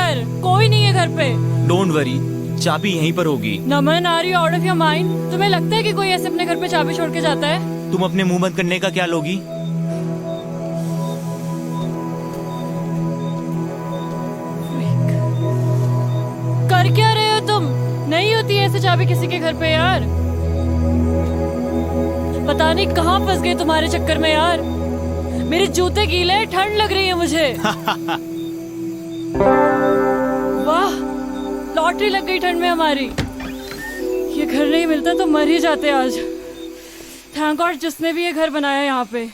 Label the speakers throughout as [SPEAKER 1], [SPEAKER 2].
[SPEAKER 1] यार, कोई नहीं है घर पे।
[SPEAKER 2] डोंट वरी, चाबी यहीं पर होगी।
[SPEAKER 1] Naman, are you out of your mind? तुम्हें लगता है कि कोई ऐसे अपने घर पे चाबी छोड़ के जाता है?
[SPEAKER 2] तुम अपने मुंह बंद करने का क्या लोगी?
[SPEAKER 1] कर क्या रहे हो तुम? नहीं होती ऐसे चाबी किसी के घर पे यार। पता नहीं कहाँ फंस गए तुम्हारे चक्कर में यार। मेरे जूते गीले हैं, ठंड लग रही है मुझे। वाह, लॉटरी लग गई ठंड में हमारी। ये घर नहीं मिलता तो मर ही जाते आज। थैंक गॉड जिसने भी ये घर बनाया यहाँ पे।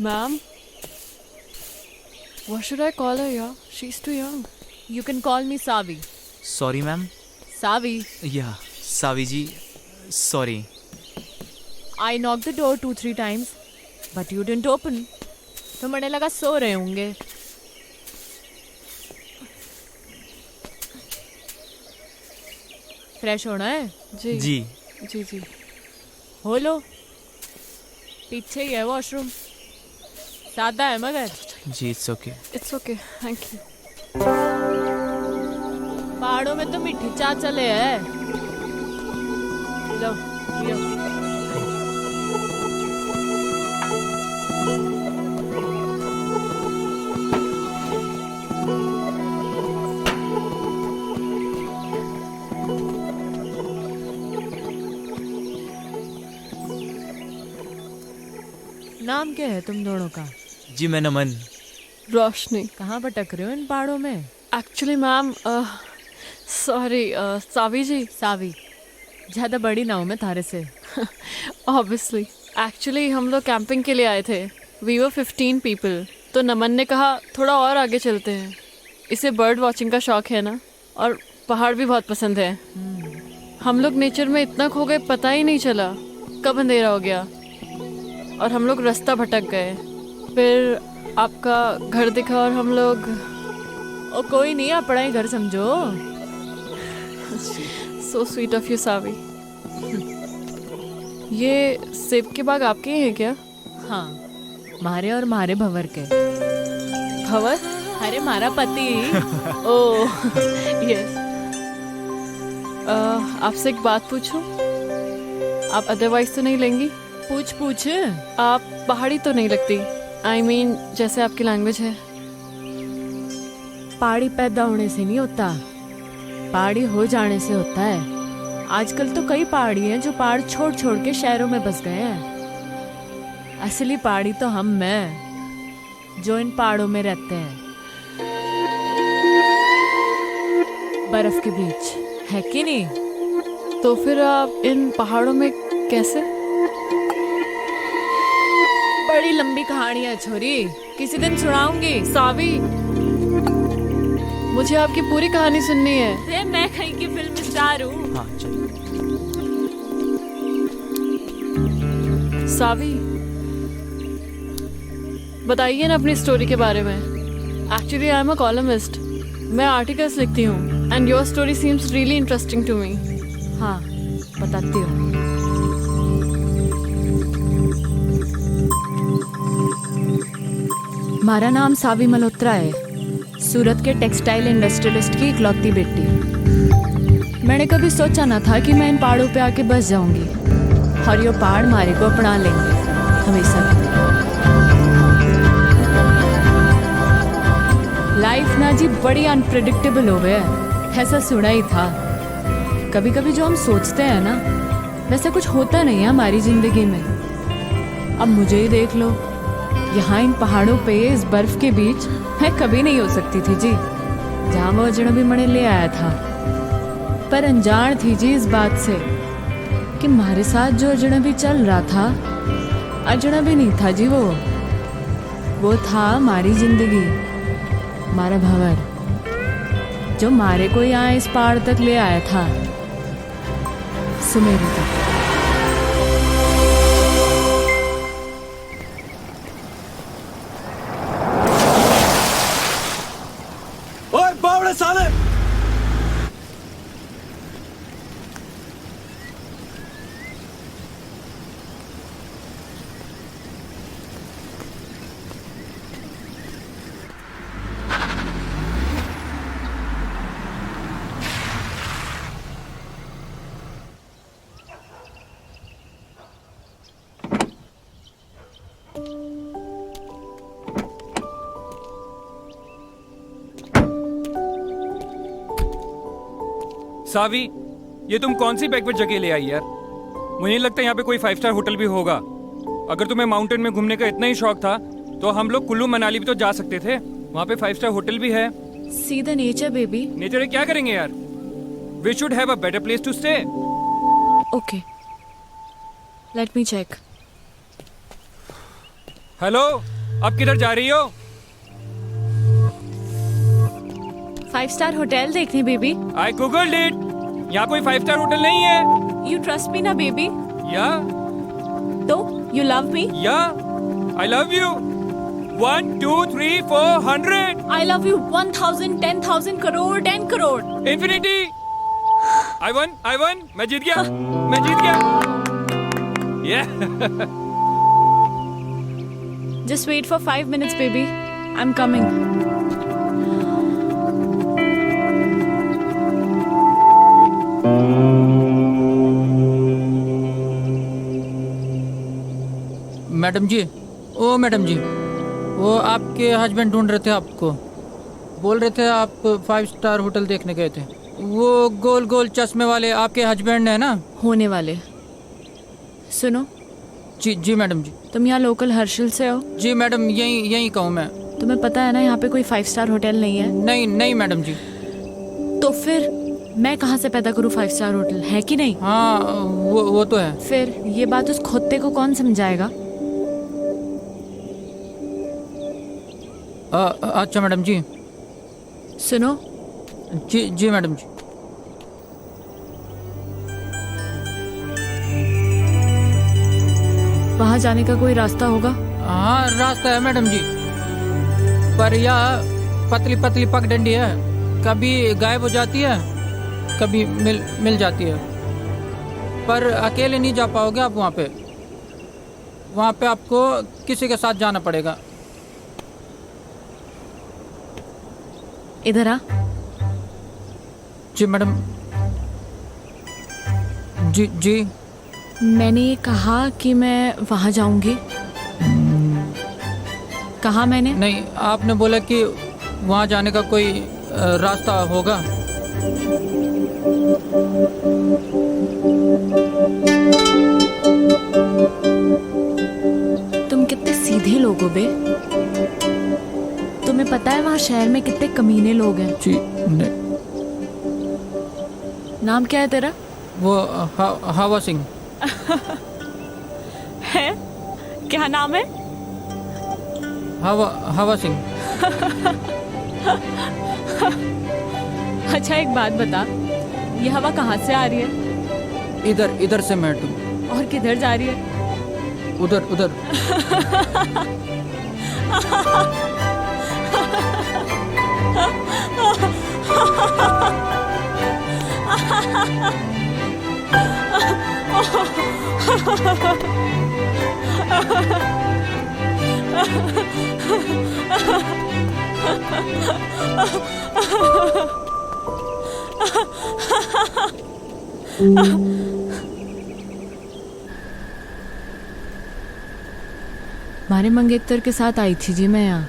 [SPEAKER 1] Ma'am, what should I call her? Yeah, she's too young.
[SPEAKER 3] You can call me Savi.
[SPEAKER 2] Sorry ma'am.
[SPEAKER 3] Savi,
[SPEAKER 2] या सावी जी, sorry.
[SPEAKER 3] I knocked the door 2-3 times, but you didn't open. तो मैंने लगा सो रहे होंगे। फ्रेश होना है?
[SPEAKER 1] जी
[SPEAKER 2] जी
[SPEAKER 1] जी जी।
[SPEAKER 3] हो लो, पीछे ही है वॉशरूम, सादा है मगर।
[SPEAKER 2] जी, it's okay.
[SPEAKER 1] It's okay, thank you.
[SPEAKER 3] पहाड़ों में तो मीठी चाय चले है। लो पियो। नाम क्या है तुम दोनों का?
[SPEAKER 2] जी मैं नमन।
[SPEAKER 1] रोशनी।
[SPEAKER 3] कहाँ भटक रहे हो इन पहाड़ों में?
[SPEAKER 1] एक्चुअली मैम, सॉरी, सावी जी।
[SPEAKER 3] सावी, ज्यादा बड़ी ना हूँ मैं थारे से।
[SPEAKER 1] ऑब्वियसली, एक्चुअली हम लोग कैंपिंग के लिए आए थे। We were 15 people. तो नमन ने कहा थोड़ा और आगे चलते हैं। इसे बर्ड वॉचिंग का शौक है ना, और पहाड़ भी बहुत पसंद है। हम लोग नेचर में इतना खो गए, पता ही नहीं चला कब अंधेरा हो गया और हम लोग रास्ता भटक गए। फिर आपका घर दिखा और हम लोग।
[SPEAKER 3] ओ कोई नहीं, अपना ही घर समझो।
[SPEAKER 1] सो स्वीट ऑफ यू सावी। ये सेब के बाग आपके ही हैं क्या?
[SPEAKER 3] हाँ, मारे और मारे भंवर के।
[SPEAKER 1] भंवर?
[SPEAKER 3] अरे मारा पति।
[SPEAKER 1] Oh yes. आपसे एक बात पूछूं? आप अदरवाइज तो नहीं लेंगी?
[SPEAKER 3] पूछ पूछ।
[SPEAKER 1] आप पहाड़ी तो नहीं लगती। आई मीन जैसे आपकी लैंग्वेज है।
[SPEAKER 3] पहाड़ी पैदा होने से नहीं होता, पहाड़ी हो जाने से होता है। आजकल तो कई पहाड़ी हैं जो पहाड़ छोड़ छोड़ के शहरों में बस गए हैं। असली पहाड़ी तो हम हैं जो इन पहाड़ों में रहते हैं, बर्फ के बीच, है कि नहीं?
[SPEAKER 1] तो फिर आप इन पहाड़ों में कैसे?
[SPEAKER 3] बड़ी लंबी कहानी है छोरी, किसी दिन सुनाऊंगी।
[SPEAKER 1] सावी, मुझे आपकी पूरी कहानी सुननी है।
[SPEAKER 3] अरे मैं कहीं की फिल्म स्टार हूँ।
[SPEAKER 2] हाँ चलो।
[SPEAKER 1] सावी, बताइए ना अपनी स्टोरी के बारे में। Actually I am a columnist. मैं आर्टिकल्स लिखती हूँ and your story seems really interesting to me.
[SPEAKER 3] हाँ बताती हूँ। हमारा नाम सावी मल्होत्रा है, सूरत के टेक्सटाइल इंडस्ट्रियलिस्ट की इकलौती बेटी। मैंने कभी सोचा ना था कि मैं इन पहाड़ों पे आके बस जाऊंगी और ये पहाड़ हमारे को अपना लेंगे हमेशा के लिए। लाइफ ना जी बड़ी अनप्रेडिक्टेबल हो गया है, ऐसा सुना ही था। कभी कभी जो हम सोचते हैं ना, वैसा कुछ होता नहीं है हमारी जिंदगी में। अब मुझे ही देख लो, यहाँ इन पहाड़ों पे इस बर्फ के बीच मैं कभी नहीं हो सकती थी जी, जहाँ वो अजनबी मणे ले आया था। पर अनजान थी जी इस बात से कि हमारे साथ जो अजनबी चल रहा था, अजनबी नहीं था जी, वो था हमारी जिंदगी, हमारा भंवर, जो हमारे को यहाँ इस पहाड़ तक ले आया था, सुमेरु तक।
[SPEAKER 2] ओए
[SPEAKER 4] बड़े साले।
[SPEAKER 5] सावी, ये तुम कौन सी बैकवर्ड जगह ले आई यार? मुझे नहीं लगता यहाँ पे कोई 5 स्टार होटल भी होगा। अगर तुम्हें माउंटेन में घूमने का इतना ही शौक था तो हम लोग कुल्लू मनाली भी तो जा सकते थे। वहाँ पे 5 स्टार होटल भी है।
[SPEAKER 3] See the nature baby.
[SPEAKER 5] Nature है, क्या करेंगे यार? We should have a better place to stay.
[SPEAKER 3] Okay, let me check.
[SPEAKER 5] Hello, अब किधर जा रही हो?
[SPEAKER 3] 5 स्टार होटल देखने बेबी।
[SPEAKER 5] I googled it. यहाँ कोई 5 स्टार होटल नहीं है।
[SPEAKER 3] यू ट्रस्ट मी ना बेबी?
[SPEAKER 5] या
[SPEAKER 3] तो यू लव मी?
[SPEAKER 5] या I love you. 1 2 3 4 100
[SPEAKER 3] I love you 1000 10,000 crore 10 crore.
[SPEAKER 5] Infinity. I won, मैं जीत गया, मैं जीत गया। Yeah.
[SPEAKER 3] Just wait for 5 minutes baby, I'm coming.
[SPEAKER 6] Madam ji, ओ मैडम जी, वो आपके हस्बैंड ढूंढ रहे थे आपको। बोल रहे थे आप 5 स्टार होटल देखने गए थे। वो गोल गोल चश्मे वाले आपके हस्बैंड है ना?
[SPEAKER 3] होने वाले। सुनो,
[SPEAKER 6] जी जी मैडम जी।
[SPEAKER 3] तुम यहाँ लोकल हर्षल से हो?
[SPEAKER 6] जी मैडम, यहीं कहूँ मैं।
[SPEAKER 3] तुम्हें पता है ना यहाँ पे कोई 5 स्टार होटल नहीं है?
[SPEAKER 6] नहीं नहीं मैडम जी।
[SPEAKER 3] तो फिर मैं कहाँ से पैदा करूँ 5 स्टार होटल, है कि नहीं?
[SPEAKER 6] हाँ, वो तो है।
[SPEAKER 3] फिर ये बात उस खोते को कौन समझाएगा?
[SPEAKER 6] अच्छा मैडम जी।
[SPEAKER 3] सुनो,
[SPEAKER 6] जी जी मैडम जी।
[SPEAKER 3] वहाँ जाने का कोई रास्ता होगा?
[SPEAKER 6] हाँ, रास्ता है मैडम जी, पर यह पतली पतली पगडंडी है। कभी गायब हो जाती है, कभी मिल जाती है। पर अकेले नहीं जा पाओगे आप वहाँ पे। वहाँ पे आपको किसी के साथ जाना पड़ेगा।
[SPEAKER 3] इधर आ।
[SPEAKER 6] जी मैडम। जी जी।
[SPEAKER 3] मैंने ये कहा कि मैं वहाँ जाऊंगी। कहा मैंने?
[SPEAKER 6] नहीं, आपने बोला कि वहाँ जाने का कोई रास्ता होगा।
[SPEAKER 3] तुम कितने सीधे लोग हो बे। तुम्हें पता है वहाँ शहर में कितने कमीने लोग हैं?
[SPEAKER 6] जी नहीं।
[SPEAKER 3] नाम क्या है तेरा?
[SPEAKER 6] वो हवा सिंह
[SPEAKER 3] है? क्या नाम है?
[SPEAKER 6] हवा सिंह।
[SPEAKER 3] अच्छा एक बात बता, ये हवा कहाँ से आ रही है?
[SPEAKER 6] इधर से मैडम।
[SPEAKER 3] और किधर जा रही है?
[SPEAKER 6] उधर।
[SPEAKER 3] मारे मंगेतर के साथ आई थी जी मैं यहाँ।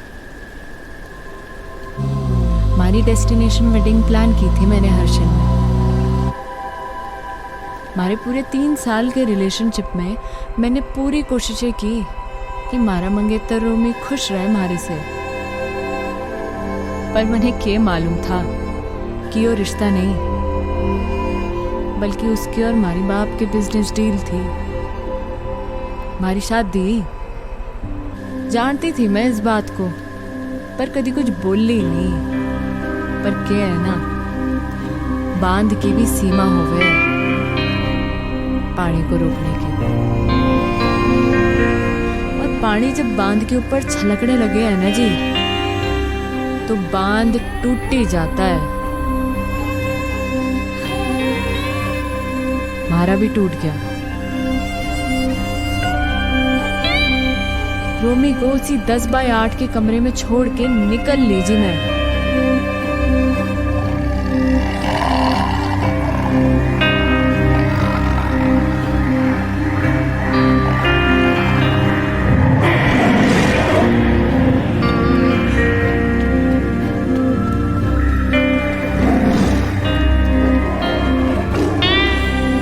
[SPEAKER 3] हमारी डेस्टिनेशन वेडिंग प्लान की थी मैंने हर्षल में। हमारे पूरे 3 साल के रिलेशनशिप में मैंने पूरी कोशिशें की कि मारा मंगेतर रोमी खुश रहे हमारे से। पर मुझे क्या मालूम था कि वो रिश्ता नहीं, बल्कि उसकी और हमारी बाप की बिजनेस डील थी। हमारी शादी जानती थी मैं इस बात को, पर कभी कुछ बोली नहीं। पर क्या है ना, बांध की भी सीमा होवे पानी को रोकने की। और पानी जब बांध के ऊपर छलकने लगे है ना जी, तो बांध टूट ही जाता है। हमारा भी टूट गया। रोमी को उसी 10 बाय 8 के कमरे में छोड़ के निकल लीजिए मैं।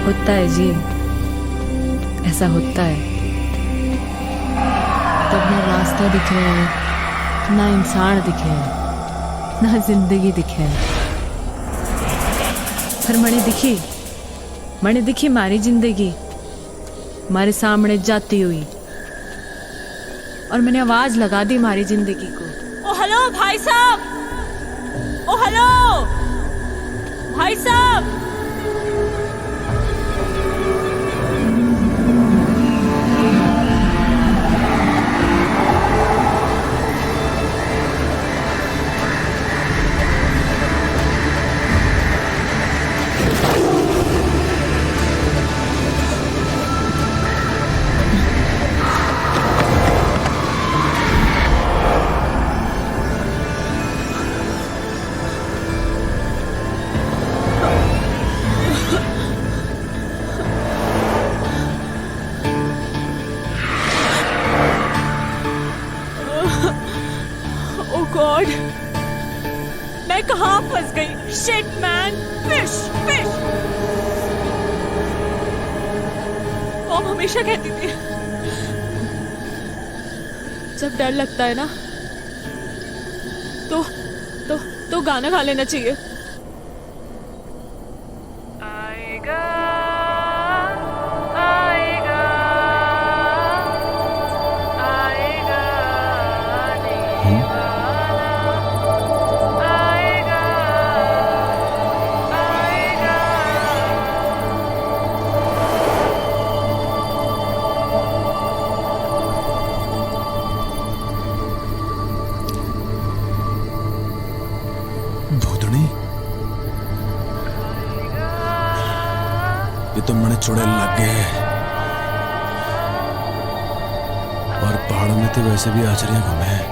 [SPEAKER 3] होता है जी, ऐसा होता है। तब ना रास्ता दिखे, ना इंसान दिखे, ना जिंदगी दिखे। पर मने दिखी मारी जिंदगी हमारे सामने जाती हुई, और मैंने आवाज लगा दी मारी जिंदगी को।
[SPEAKER 1] ओ हेलो भाई साहब, ओ हेलो भाई साहब। गॉड, मैं कहाँ फंस गई? Shit man, fish fish. Mom हमेशा कहती थी जब डर लगता है ना तो गाना गा लेना चाहिए। आएगा आएगा आएगा
[SPEAKER 4] ये तो मने चुड़ैल लग गए, और पहाड़ों में तो वैसे भी आचरियां कम है।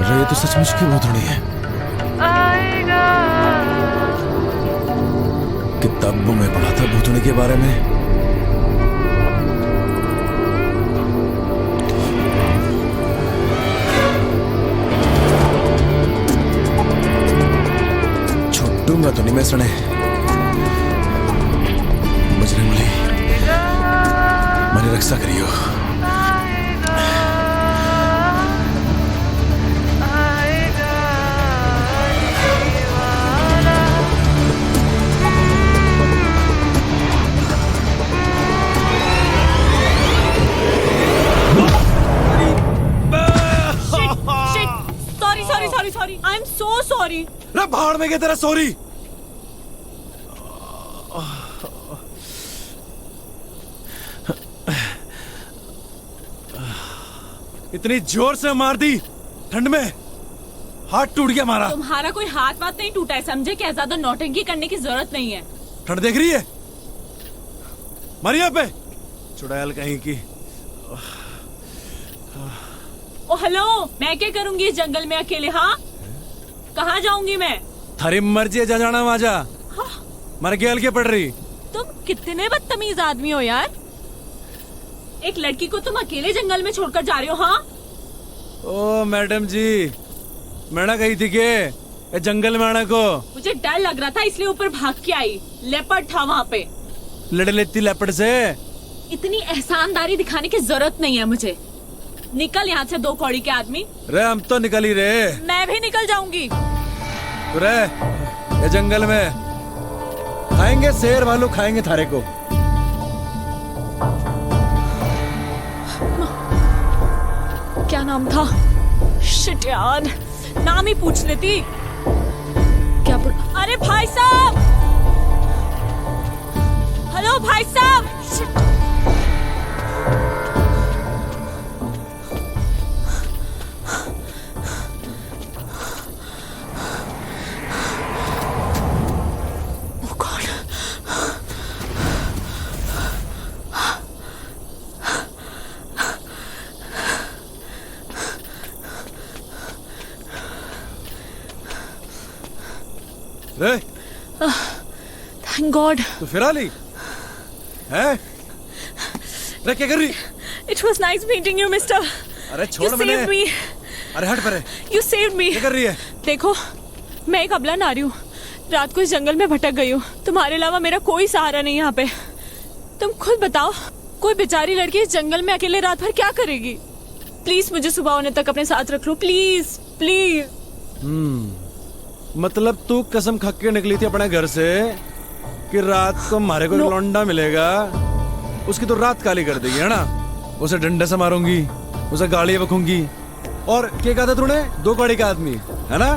[SPEAKER 4] अरे ये तो सचमुच की भूतनी है। किताबों में पढ़ा था भूतनी के बारे में। छुट्टूंगा तो नहीं मैं सुने। बजरंगबली मेरी रक्षा करियो।
[SPEAKER 1] Sorry, I am so sorry.
[SPEAKER 4] रे भाड़ में गया तेरा सॉरी। इतनी जोर से मार दी ठंड में, हाथ टूट गया हमारा।
[SPEAKER 1] तुम्हारा कोई हाथ वाथ नहीं टूटा है, समझे? क्या ज्यादा नौटंकी करने की जरूरत नहीं है।
[SPEAKER 4] ठंड देख रही है मारी यहाँ पे चुड़ैल कहीं की।
[SPEAKER 1] ओ हेलो, मैं क्या करूंगी इस जंगल में अकेले? हाँ, कहाँ जाऊंगी मैं?
[SPEAKER 4] थारी मर्जी है, जा जाना वहां जा।
[SPEAKER 1] हाँ?
[SPEAKER 4] मर गेल के पड़ रही।
[SPEAKER 1] तुम कितने बदतमीज आदमी हो यार। एक लड़की को तुम अकेले जंगल में छोड़कर जा रहे हो। हाँ?
[SPEAKER 4] ओ मैडम जी, मैंने कही थी के जंगल में आने को।
[SPEAKER 1] मुझे डर लग रहा था इसलिए ऊपर भाग के आई। लेपर्ड था वहाँ पे।
[SPEAKER 4] लड़ लेती लेपर्ड से।
[SPEAKER 1] इतनी एहसानदारी दिखाने की जरूरत नहीं है मुझे। निकल यहाँ से, 2 कौड़ी के आदमी।
[SPEAKER 4] रे हम तो निकल ही रहे।
[SPEAKER 1] मैं भी निकल जाऊंगी।
[SPEAKER 4] रे ये जंगल में खाएंगे शेर भालू, खाएंगे थारे को।
[SPEAKER 3] नाम था? शिट यार, नाम ही पूछ लेती। क्या अरे भाई साहब, हेलो भाई साहब। शिट। Oh God.
[SPEAKER 4] रे
[SPEAKER 3] Thank God.
[SPEAKER 4] तू फिर आ ली है? रे क्या कर रही?
[SPEAKER 3] It was nice meeting you, mister.
[SPEAKER 4] अरे छोड़
[SPEAKER 3] You
[SPEAKER 4] मैंने।
[SPEAKER 3] saved me.
[SPEAKER 4] अरे हट परे।
[SPEAKER 3] You saved me.
[SPEAKER 4] क्या कर रही है?
[SPEAKER 3] देखो, मैं एक अबला नारी हूँ। रात को इस जंगल में भटक गई हूँ। तुम्हारे अलावा मेरा कोई सहारा नहीं यहाँ पे। तुम खुद बताओ, कोई बेचारी लड़की इस जंगल में अकेले रात भर क्या करेगी? प्लीज मुझे सुबह होने तक अपने साथ रख लो, प्लीज प्लीज।
[SPEAKER 4] मतलब तू कसम खा के निकली थी अपने घर से कि रात को हमारे को एक लौंडा मिलेगा, उसकी तो रात काली कर देगी, है ना? उसे डंडे से मारूंगी, उसे गाली बकूंगी, और क्या कहा था तूने? 2 गाड़ी का आदमी, है ना?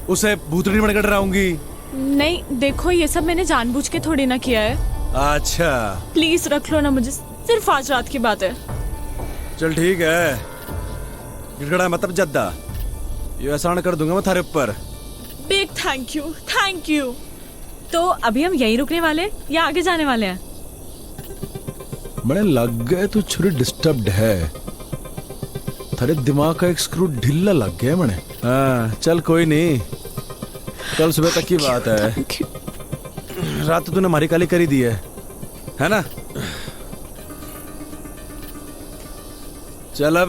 [SPEAKER 4] उसे भूतनी बनकर डराऊंगी।
[SPEAKER 3] नहीं, देखो ये सब मैंने जानबूझ के थोड़ी ना किया है।
[SPEAKER 4] अच्छा
[SPEAKER 3] प्लीज रख लो ना मुझे, सिर्फ आज रात की बात है।
[SPEAKER 4] चल ठीक है, गिड़गड़ा मतलब जद्दा, ये एहसान कर दूंगा मैं थारे ऊपर।
[SPEAKER 3] Big thank you, thank you. तो अभी हम यहीं रुकने वाले या आगे जाने वाले हैं?
[SPEAKER 4] बड़े लग गए तू छुरी डिस्टर्ब्ड है, थारे दिमाग का एक स्क्रू ढीला लग गया मैंने। हाँ चल कोई नहीं, कल सुबह तक की बात है। रात तो तूने हमारी काली करी दी है ना? चल अब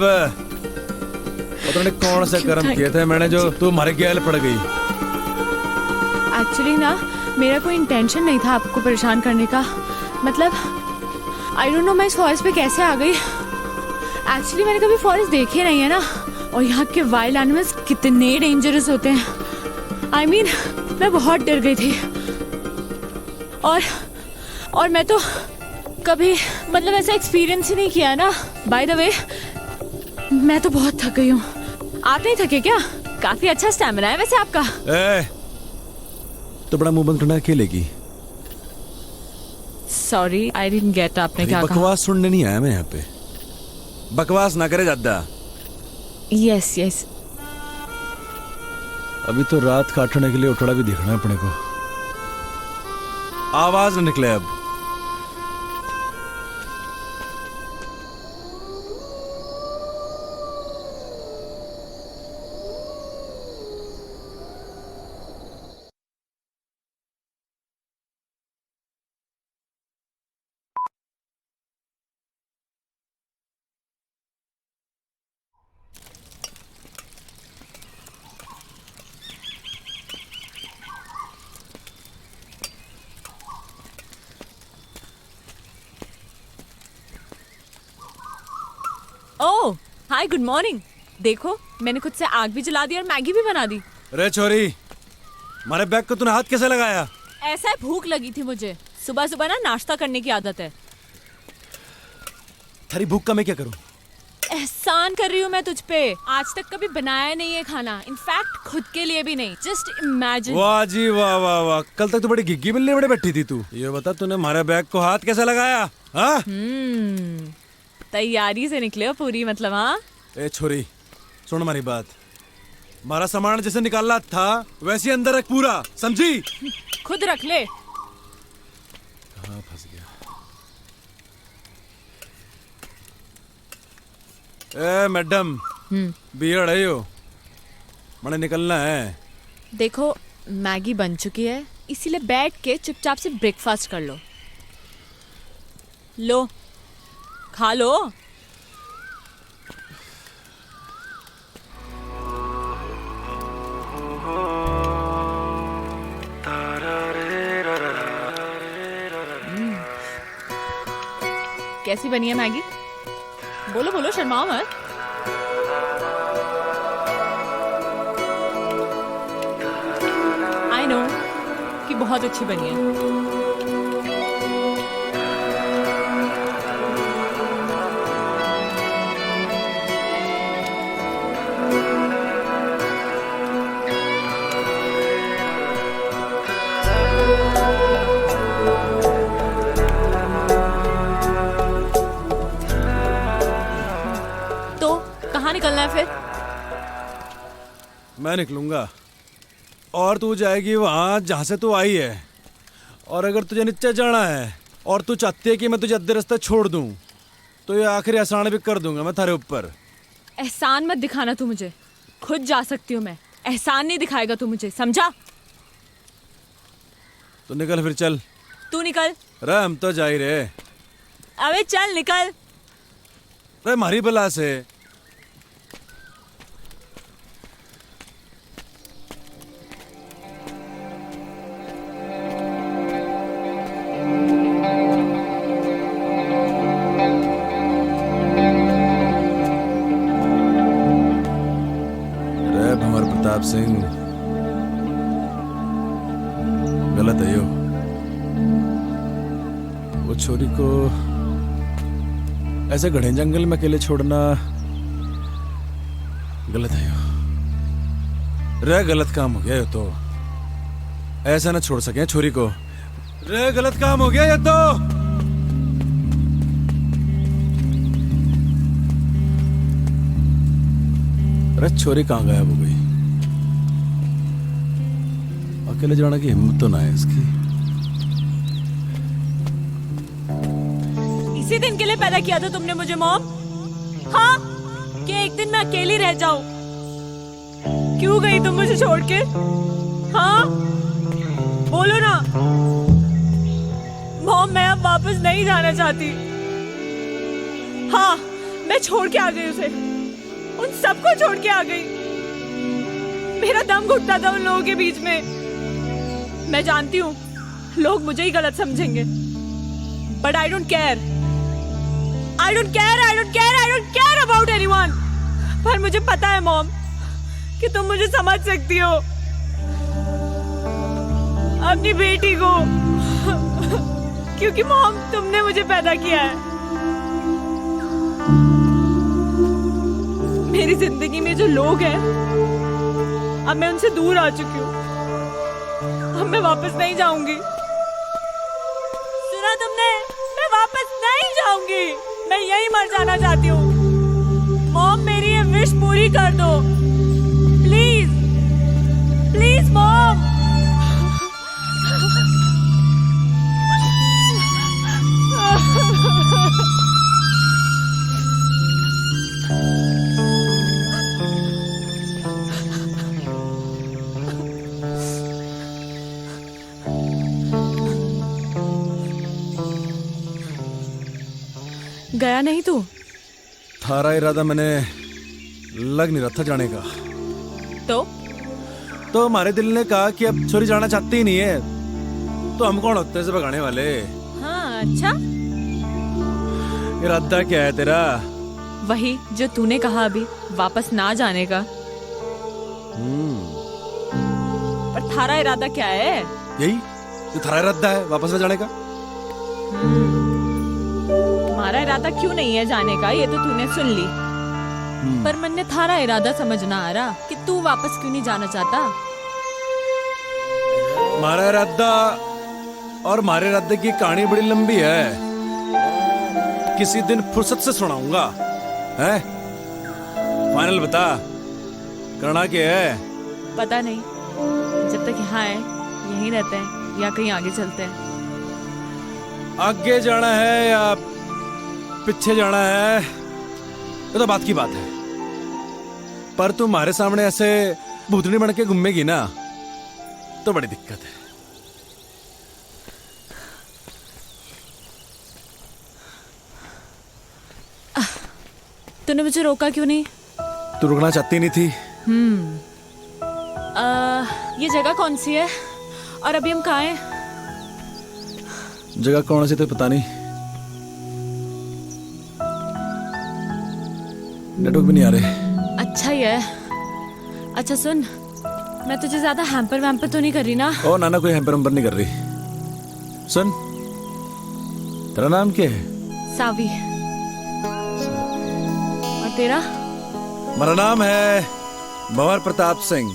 [SPEAKER 4] पता नहीं कौन से कर्म किए थे मैंने जो तू हमारे गैल पड़ गई।
[SPEAKER 3] एक्चुअली ना, मेरा कोई इंटेंशन नहीं था आपको परेशान करने का। मतलब आई डोंट नो मैं इस फॉरेस्ट पे कैसे आ गई। एक्चुअली मैंने कभी फॉरेस्ट देखे नहीं है ना, और यहाँ के वाइल्ड एनिमल्स कितने डेंजरस होते हैं। आई मीन मैं बहुत डर गई थी, और मैं तो कभी मतलब ऐसा एक्सपीरियंस ही नहीं किया ना। बाय द वे, मैं तो बहुत थक गई हूँ। आप नहीं थके क्या? काफी अच्छा स्टैमिना है वैसे आपका।
[SPEAKER 4] तो बड़ा मुंह बंद करना अकेलेगी।
[SPEAKER 3] Sorry, I didn't get. आपने क्या कहा?
[SPEAKER 4] बकवास सुनने नहीं आया मैं यहाँ पे, बकवास ना करे ज्यादा।
[SPEAKER 3] Yes yes.
[SPEAKER 4] अभी तो रात काटने के लिए उठड़ा भी दिखना है अपने को, आवाज न निकले अब।
[SPEAKER 3] ओह हाय, गुड मॉर्निंग। देखो मैंने खुद से आग भी जला दी और मैगी भी बना दी।
[SPEAKER 4] रे छोरी, हमारे बैग को तूने हाथ कैसे लगाया?
[SPEAKER 3] ऐसा है, भूख लगी थी मुझे। सुबह सुबह ना नाश्ता करने की आदत है।
[SPEAKER 4] थारी भूख का मैं क्या करूं?
[SPEAKER 3] एहसान कर रही हूँ मैं तुझ पे। आज तक कभी बनाया नहीं है खाना, इनफैक्ट खुद के लिए भी नहीं। Just imagine.
[SPEAKER 4] वाह जी वाह वाह वाह, कल तक तो बड़ी घिग्गी मिलने बड़े बैठी थी तू। ये बता तूने हमारे बैग को हाथ कैसे लगाया? हाँ
[SPEAKER 3] तैयारी से निकले हो पूरी, मतलब। हाँ
[SPEAKER 4] ए छोरी, सुन हमारी बात। हमारा सामान जैसे निकालना था वैसे अंदर रख पूरा, समझी?
[SPEAKER 3] खुद रख ले।
[SPEAKER 4] कहाँ फंस गया? ए मैडम, बियड़ है यो, मैंने निकलना है।
[SPEAKER 3] देखो मैगी बन चुकी है, इसीलिए बैठ के चुपचाप से ब्रेकफास्ट कर लो। लो खा लो। कैसी बनी है मैगी? बोलो बोलो, शर्माओ मत। आई नो कि बहुत अच्छी बनी है। निकलना है फिर?
[SPEAKER 4] मैं निकलूंगा और तू जाएगी वहां जहां से तू आई है। और अगर तुझे नीचे जाना है और तू चाहती है कि मैं तुझे अद्धे रास्ते छोड़ दूं तो ये आखिरी एहसान भी कर दूंगा मैं थारे ऊपर।
[SPEAKER 3] एहसान मत दिखाना तू मुझे, खुद जा सकती हूँ मैं, एहसान नहीं दिखाएगा तू मुझे, समझा?
[SPEAKER 4] तो निकल फिर चल।
[SPEAKER 3] तू निकल।
[SPEAKER 4] रे हम तो जा ही रहे।
[SPEAKER 3] अबे चल निकल।
[SPEAKER 4] रे मारी बला से। रे भंवर प्रताप सिंह, गलत है यो। वो छोरी को ऐसे घने जंगल में अकेले छोड़ना गलत है यो। रे गलत काम हो गया ये तो, ऐसा ना छोड़ सके छोरी को। रे गलत काम हो गया ये तो। अरे छोरी कहाँ गायब हो गई? अकेले जाने की हिम्मत तो ना है इसकी।
[SPEAKER 3] इसी दिन के लिए पैदा किया था तुमने मुझे मॉम? हाँ, कि एक दिन मैं अकेली रह जाऊं? क्यों गई तुम मुझे छोड़ के? हाँ, बोलो ना। मॉम मैं अब वापस नहीं जाना चाहती। हाँ, मैं छोड़ के आ गई उसे, उन सबको छोड़ के आ गई। मेरा दम घुटता था उन लोगों के बीच में। मैं जानती हूँ लोग मुझे ही गलत समझेंगे, but I don't care. I don't care about anyone. पर मुझे पता है मॉम कि तुम मुझे समझ सकती हो, अपनी बेटी को, क्योंकि मॉम तुमने मुझे पैदा किया है। मेरी जिंदगी में जो लोग हैं अब मैं उनसे दूर आ चुकी हूँ। अब मैं वापस नहीं जाऊंगी। सुना तुमने? मैं वापस नहीं जाऊंगी। मैं यही मर जाना चाहती हूँ। मॉम मेरी ये विश पूरी कर दो प्लीज, प्लीज मॉम। गया नहीं तू?
[SPEAKER 4] थारा इरादा मैंने लग नहीं रहा था जाने का। तो हमारे दिल ने कहा कि अब छोरी जाना चाहती ही नहीं है, तो हम कौन होते हैं इसे भगाने वाले?
[SPEAKER 3] हाँ अच्छा,
[SPEAKER 4] इरादा क्या है तेरा?
[SPEAKER 3] वही जो तूने कहा अभी, वापस ना जाने का। पर थारा इरादा क्या है?
[SPEAKER 4] यही जो थारा इरादा है, वापस न जाने का।
[SPEAKER 3] तुम्हारा इरादा क्यों नहीं है जाने का, ये तो तूने सुन ली। पर मन ने थारा इरादा समझना आ रहा कि तू वापस क्यों नहीं जाना चाहता।
[SPEAKER 4] हमारा इरादा और हमारे इरादे की कहानी बड़ी लंबी है, किसी दिन फुर्सत से सुनाऊंगा। है फाइनल बता, करना क्या है?
[SPEAKER 3] पता नहीं, जब तक यहाँ है यहीं रहते हैं या कहीं आगे चलते हैं।
[SPEAKER 4] आगे जाना है या पीछे जाना है ये तो बात की बात है, पर तू हमारे सामने ऐसे भूतनी बन के घूमेगी ना तो बड़ी दिक्कत है।
[SPEAKER 3] तूने मुझे रोका क्यों नहीं?
[SPEAKER 4] तू रुकना चाहती नहीं थी।
[SPEAKER 3] ये जगह कौन सी है और अभी हम कहाँ हैं?
[SPEAKER 4] जगह कौन सी तो पता नहीं, नेटवर्क भी नहीं आ रहे।
[SPEAKER 3] अच्छा ही है। अच्छा सुन, मैं तुझे ज्यादा हैम्पर वैम्पर तो नहीं कर रही ना?
[SPEAKER 4] ओ नाना, कोई हैम्पर वैम्पर नहीं कर रही। सुन, तेरा नाम क्या है?
[SPEAKER 3] सावी। और तेरा?
[SPEAKER 4] मेरा नाम है भंवर प्रताप सिंह।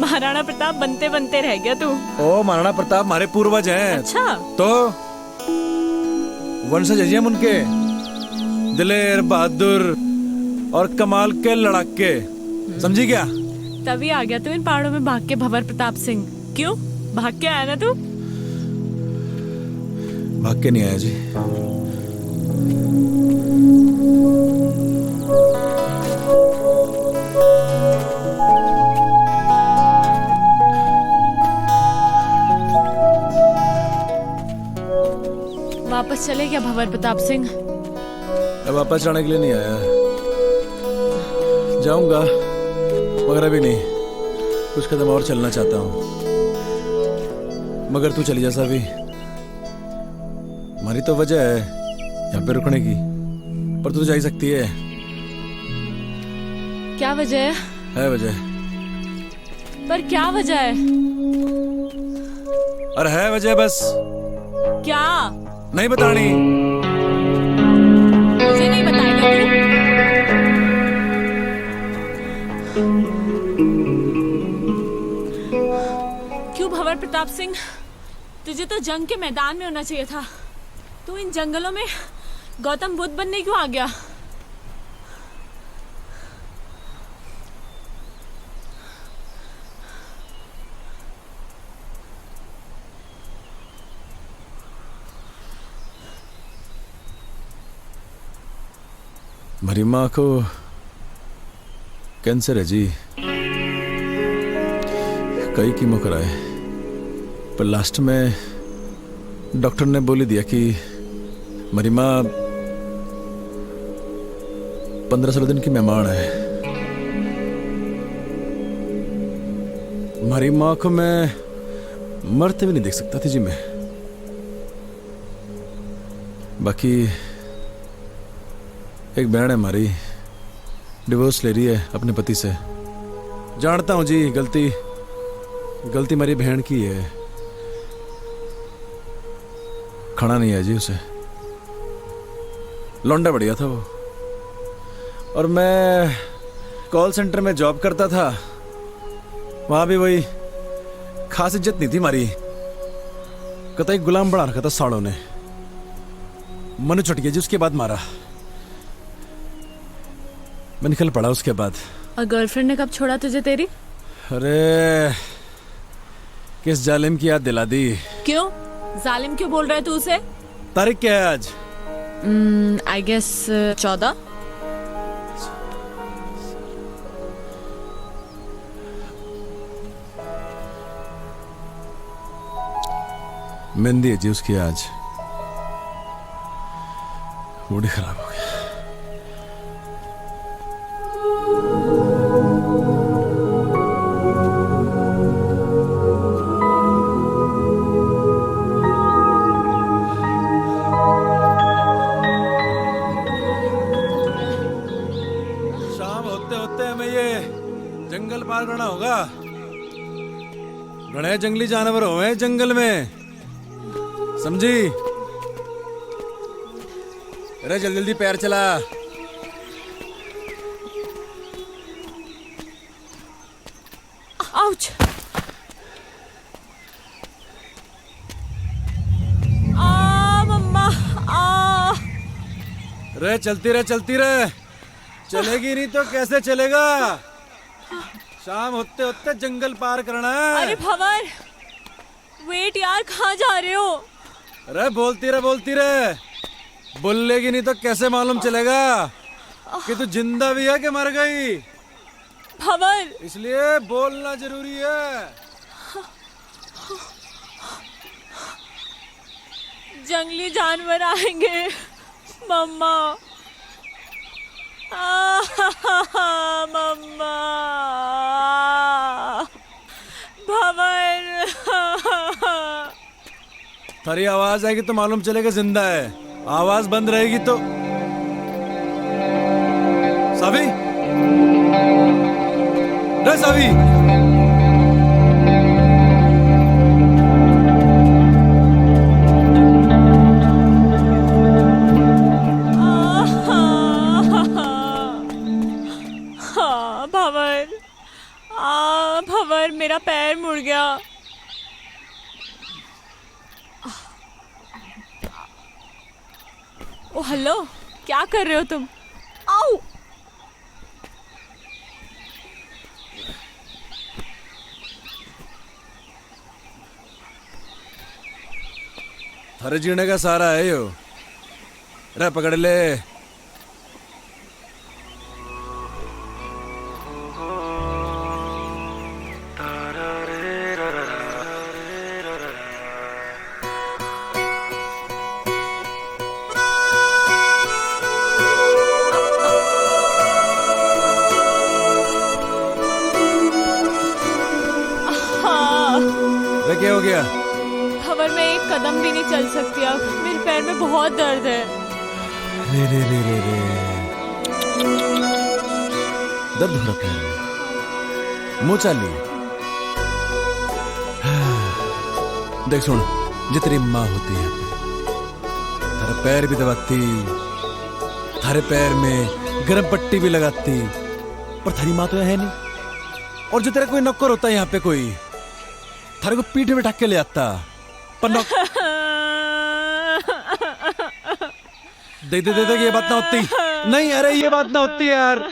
[SPEAKER 3] महाराणा प्रताप बनते बनते रह गया तू।
[SPEAKER 4] ओ महाराणा प्रताप हमारे पूर्वज हैं।
[SPEAKER 3] अच्छा,
[SPEAKER 4] तो वंशज हैं उनके, दिलेर बहादुर और कमाल के लड़ाके, समझी क्या?
[SPEAKER 3] तभी आ गया तू इन पहाड़ों में भाग के भंवर प्रताप सिंह। क्यों भाग के आया ना तू?
[SPEAKER 4] भाग के नहीं आया जी।
[SPEAKER 3] वापस चले क्या भंवर प्रताप सिंह?
[SPEAKER 4] अब वापस जाने के लिए नहीं आया, जाऊंगा मगर अभी नहीं, कुछ कदम और चलना चाहता हूँ। मगर तू चली जा सावी, हमारी तो वजह है यहाँ पे रुकने की, पर तू तो जा ही सकती है।
[SPEAKER 3] क्या वजह
[SPEAKER 4] है वजह,
[SPEAKER 3] पर क्या वजह है?
[SPEAKER 4] अरे है वजह, बस
[SPEAKER 3] क्या?
[SPEAKER 4] नहीं बतानी।
[SPEAKER 3] मुझे नहीं बताएगा तू? क्यों भंवर प्रताप सिंह, तुझे तो जंग के मैदान में होना चाहिए था। तू इन जंगलों में गौतम बुद्ध बनने क्यों आ गया?
[SPEAKER 4] मेरी माँ को कैंसर है जी, कई कीमो कराए, पर लास्ट में डॉक्टर ने बोल दिया कि मेरी माँ 15-16 दिन की मेहमान है। हमारी माँ को मैं मरते भी नहीं देख सकता थी जी मैं। बाकी एक बहन है हमारी, डिवोर्स ले रही है अपने पति से। जानता हूं जी, गलती मेरी बहन की है, खाना नहीं है जी उसे। लौंडा बढ़िया था वो, और मैं कॉल सेंटर में जॉब करता था, वहां भी वही खास इज्जत नहीं थी हमारी, कतई गुलाम बना रखा था साड़ों ने। मनु छुट गया जी, उसके बाद मारा, मैं निकल पड़ा उसके बाद।
[SPEAKER 3] और गर्लफ्रेंड ने कब छोड़ा तुझे तेरी?
[SPEAKER 4] अरे किस जालिम की याद दिला दी।
[SPEAKER 3] क्यों जालिम क्यों बोल रहा है तू उसे?
[SPEAKER 4] तारीख क्या है आज?
[SPEAKER 3] I guess 14।
[SPEAKER 4] मेहंदी है जी उसकी आज, मूड ही खराब हो गया। शाम होते होते हमें ये जंगल पार करना होगा। बड़े जंगली जानवर हुए जंगल में, समझी? अरे जल्दी जल्दी पैर चला।
[SPEAKER 3] आउच! मम्मा!
[SPEAKER 4] रे चलती रहे, चलेगी नहीं तो कैसे चलेगा? शाम होते होते जंगल पार करना है।
[SPEAKER 3] अरे भंवर, वेट यार, कहाँ जा रहे हो?
[SPEAKER 4] अरे बोलती रहे, बोलेगी नहीं तो कैसे मालूम चलेगा कि तू जिंदा भी है कि मर गई?
[SPEAKER 3] भंवर,
[SPEAKER 4] इसलिए बोलना जरूरी है।
[SPEAKER 3] जंगली जानवर आएंगे मम्मा। मम्मा, भंवर।
[SPEAKER 4] थारी आवाज आएगी तो मालूम चलेगा जिंदा है, आवाज बंद रहेगी तो। सावी, रे सावी,
[SPEAKER 3] भंवर, मेरा पैर मुड़ गया। ओ हेलो, क्या कर रहे हो तुम? आओ!
[SPEAKER 4] थारे जीने का सारा है यो। रे पकड़ ले। रे क्या हो गया?
[SPEAKER 1] खबर में एक कदम भी नहीं चल सकती अब, मेरे पैर में बहुत दर्द है।
[SPEAKER 4] रे रे रे रे रे दर्द हो रहा पैर में। मुंह चाली। देख सुन, जे तेरी माँ होती है थारे पैर भी दबाती, थारे पैर में गर्म पट्टी भी लगाती, पर थारी माँ तो है नहीं। और जो तेरा कोई नौकर होता है यहाँ पे कोई, थारे को पीठ में ढक के ले आता, पर देख देख देख ये बात ना होती। नहीं अरे ये बात ना होती यार।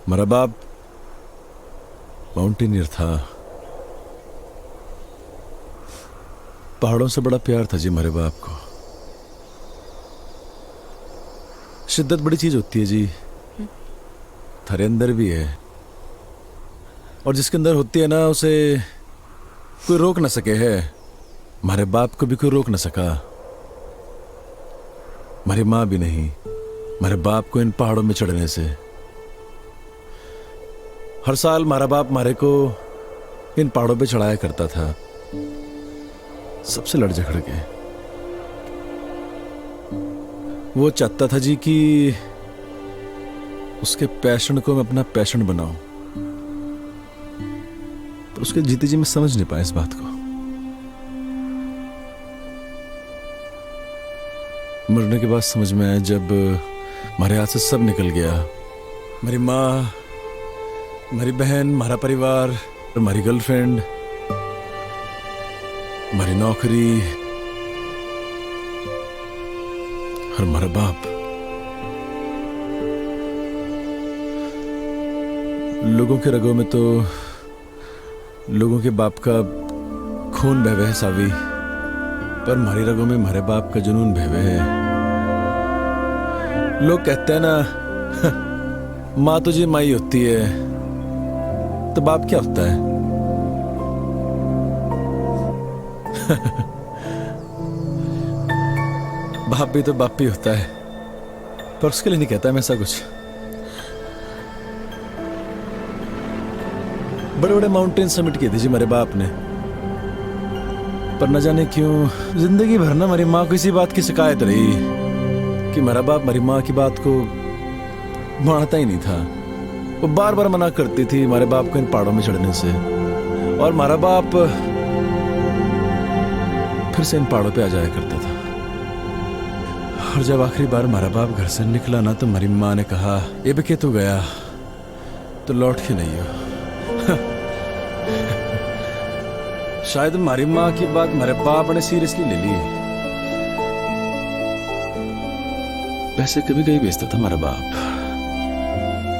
[SPEAKER 4] मेरा बाप माउंटेनियर था। पहाड़ों से बड़ा प्यार था जी मेरे बाप को। शिद्दत बड़ी चीज होती है जी, थारे अंदर भी है, और जिसके अंदर होती है ना उसे कोई रोक ना सके है। हमारे बाप को भी कोई रोक ना सका, हमारी माँ भी नहीं, हमारे बाप को इन पहाड़ों में चढ़ने से। हर साल हमारा बाप हमारे को इन पहाड़ों पे चढ़ाया करता था, सबसे लड़ झगड़ के। वो चाहता था जी कि उसके पैशन को मैं अपना पैशन बनाऊं, पर उसके जीते जी मैं समझ नहीं पाया इस बात को। मरने के बाद समझ में आया, जब हमारे हाथ से सब निकल गया। मेरी माँ, मेरी बहन, हमारा परिवार, हमारी गर्लफ्रेंड, हमारी नौकरी और हमारा बाप। लोगों के रगों में तो लोगों के बाप का खून बह है सावी, पर हमारी रगों में हमारे बाप का जुनून बह है। लोग कहते हैं ना माँ तुझे माई होती है, तो बाप क्या होता है? बाप भी तो बाप ही होता है, पर उसके लिए नहीं कहता मैं ऐसा कुछ। बड़े बड़े माउंटेन समिट किए थे जी मेरे बाप ने, पर न जाने क्यों जिंदगी भर ना हमारी माँ को इसी बात की शिकायत रही कि मेरा बाप हमारी माँ की बात को मानता ही नहीं था। वो बार बार मना करती थी हमारे बाप को इन पहाड़ों में चढ़ने से, और हमारा बाप फिर से इन पहाड़ों पे आ जाया करता था। और जब आखिरी बार हमारा बाप घर से निकला ना, तो हमारी माँ ने कहा, ये भी के तू गया तो लौट के नहीं हो। शायद हमारी माँ की बात हमारे बाप ने सीरियसली ले ली। पैसे कभी कभी भेजता था हमारा बाप,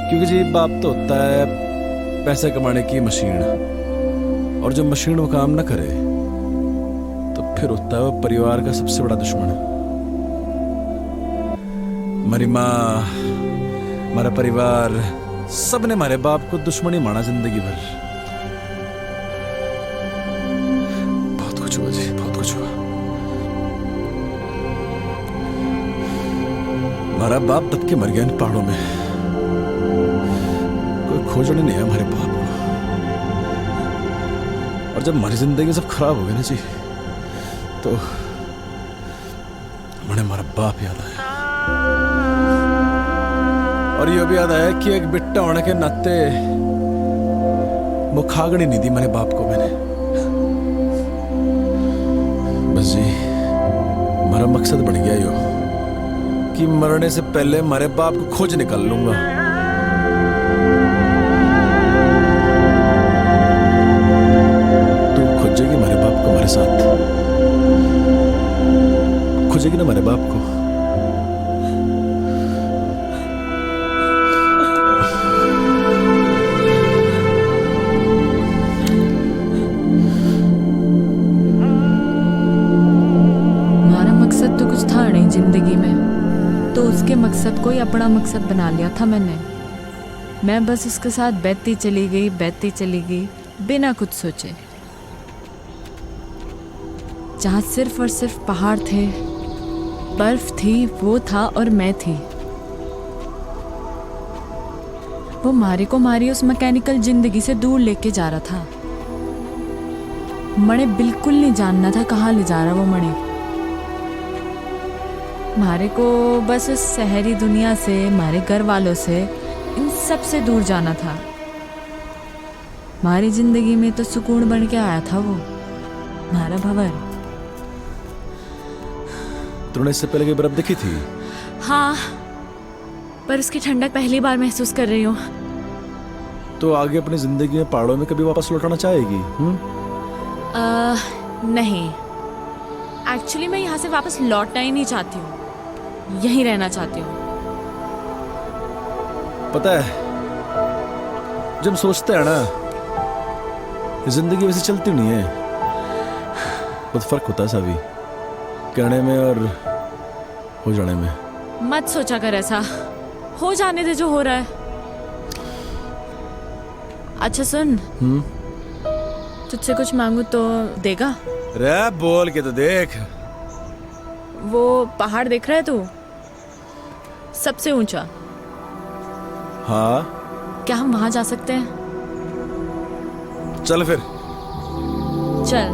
[SPEAKER 4] क्योंकि जी बाप तो होता है पैसे कमाने की मशीन, और जब मशीन वो काम ना करे तो फिर होता है वो परिवार का सबसे बड़ा दुश्मन। हमारी माँ, हमारा परिवार, सब ने हमारे बाप को दुश्मनी माना जिंदगी भर। बहुत कुछ हुआ जी, बहुत कुछ हुआ। हमारा बाप दब के मर गया इन पहाड़ों में, कोई खोजने नहीं है हमारे बाप को। और जब हमारी जिंदगी सब खराब हो गई ना जी, तो मुझे हमारा बाप याद आया। और ये भी याद आया कि एक बिट्टा होने के नाते मुखागड़ी नहीं दी मेरे बाप को मैंने। बस जी हमारा मकसद बन गया यो कि मरने से पहले हमारे बाप को खोज निकाल लूंगा। तू खोजेगी हमारे बाप को, हमारे साथ खोजेगी ना हमारे बाप को।
[SPEAKER 3] जिंदगी में तो उसके मकसद को ही अपना मकसद बना लिया था मैंने। मैं बस उसके साथ बहती चली गई बिना कुछ सोचे। जहाँ सिर्फ और सिर्फ पहाड़ थे, बर्फ थी, वो था और मैं थी। वो मारी उस मैकेनिकल जिंदगी से दूर लेके जा रहा था। मणे बिल्कुल नहीं जानना था कहाँ ले जा रहा वो मणे। मारे को बस उस शहरी दुनिया से, हमारे घर वालों से, इन सब से दूर जाना था। हमारी जिंदगी में तो सुकून बन के आया था वो, हमारा भंवर।
[SPEAKER 4] तूने इससे पहले की बर्फ देखी थी?
[SPEAKER 3] हाँ, पर उसकी ठंडक पहली बार महसूस कर रही हूँ।
[SPEAKER 4] तो आगे अपनी जिंदगी में पहाड़ों में कभी वापस लौटाना चाहेगी?
[SPEAKER 3] नहीं, एक्चुअली मैं यहाँ से वापस लौटना ही नहीं चाहती हूँ, यहीं रहना चाहती हूँ।
[SPEAKER 4] पता है, जब सोचते हैं ना जिंदगी वैसे चलती नहीं है, बहुत फर्क होता है सावी, कहने में और हो जाने में।
[SPEAKER 3] मत सोचा कर ऐसा, हो जाने दे जो हो रहा है। अच्छा सुन, तुझसे कुछ मांगू तो देगा?
[SPEAKER 4] रे बोल के तो देख।
[SPEAKER 3] वो पहाड़ देख रहा है तू, सबसे ऊंचा?
[SPEAKER 4] हाँ
[SPEAKER 3] क्या हम वहां जा सकते हैं?
[SPEAKER 4] चल फिर।
[SPEAKER 3] चल।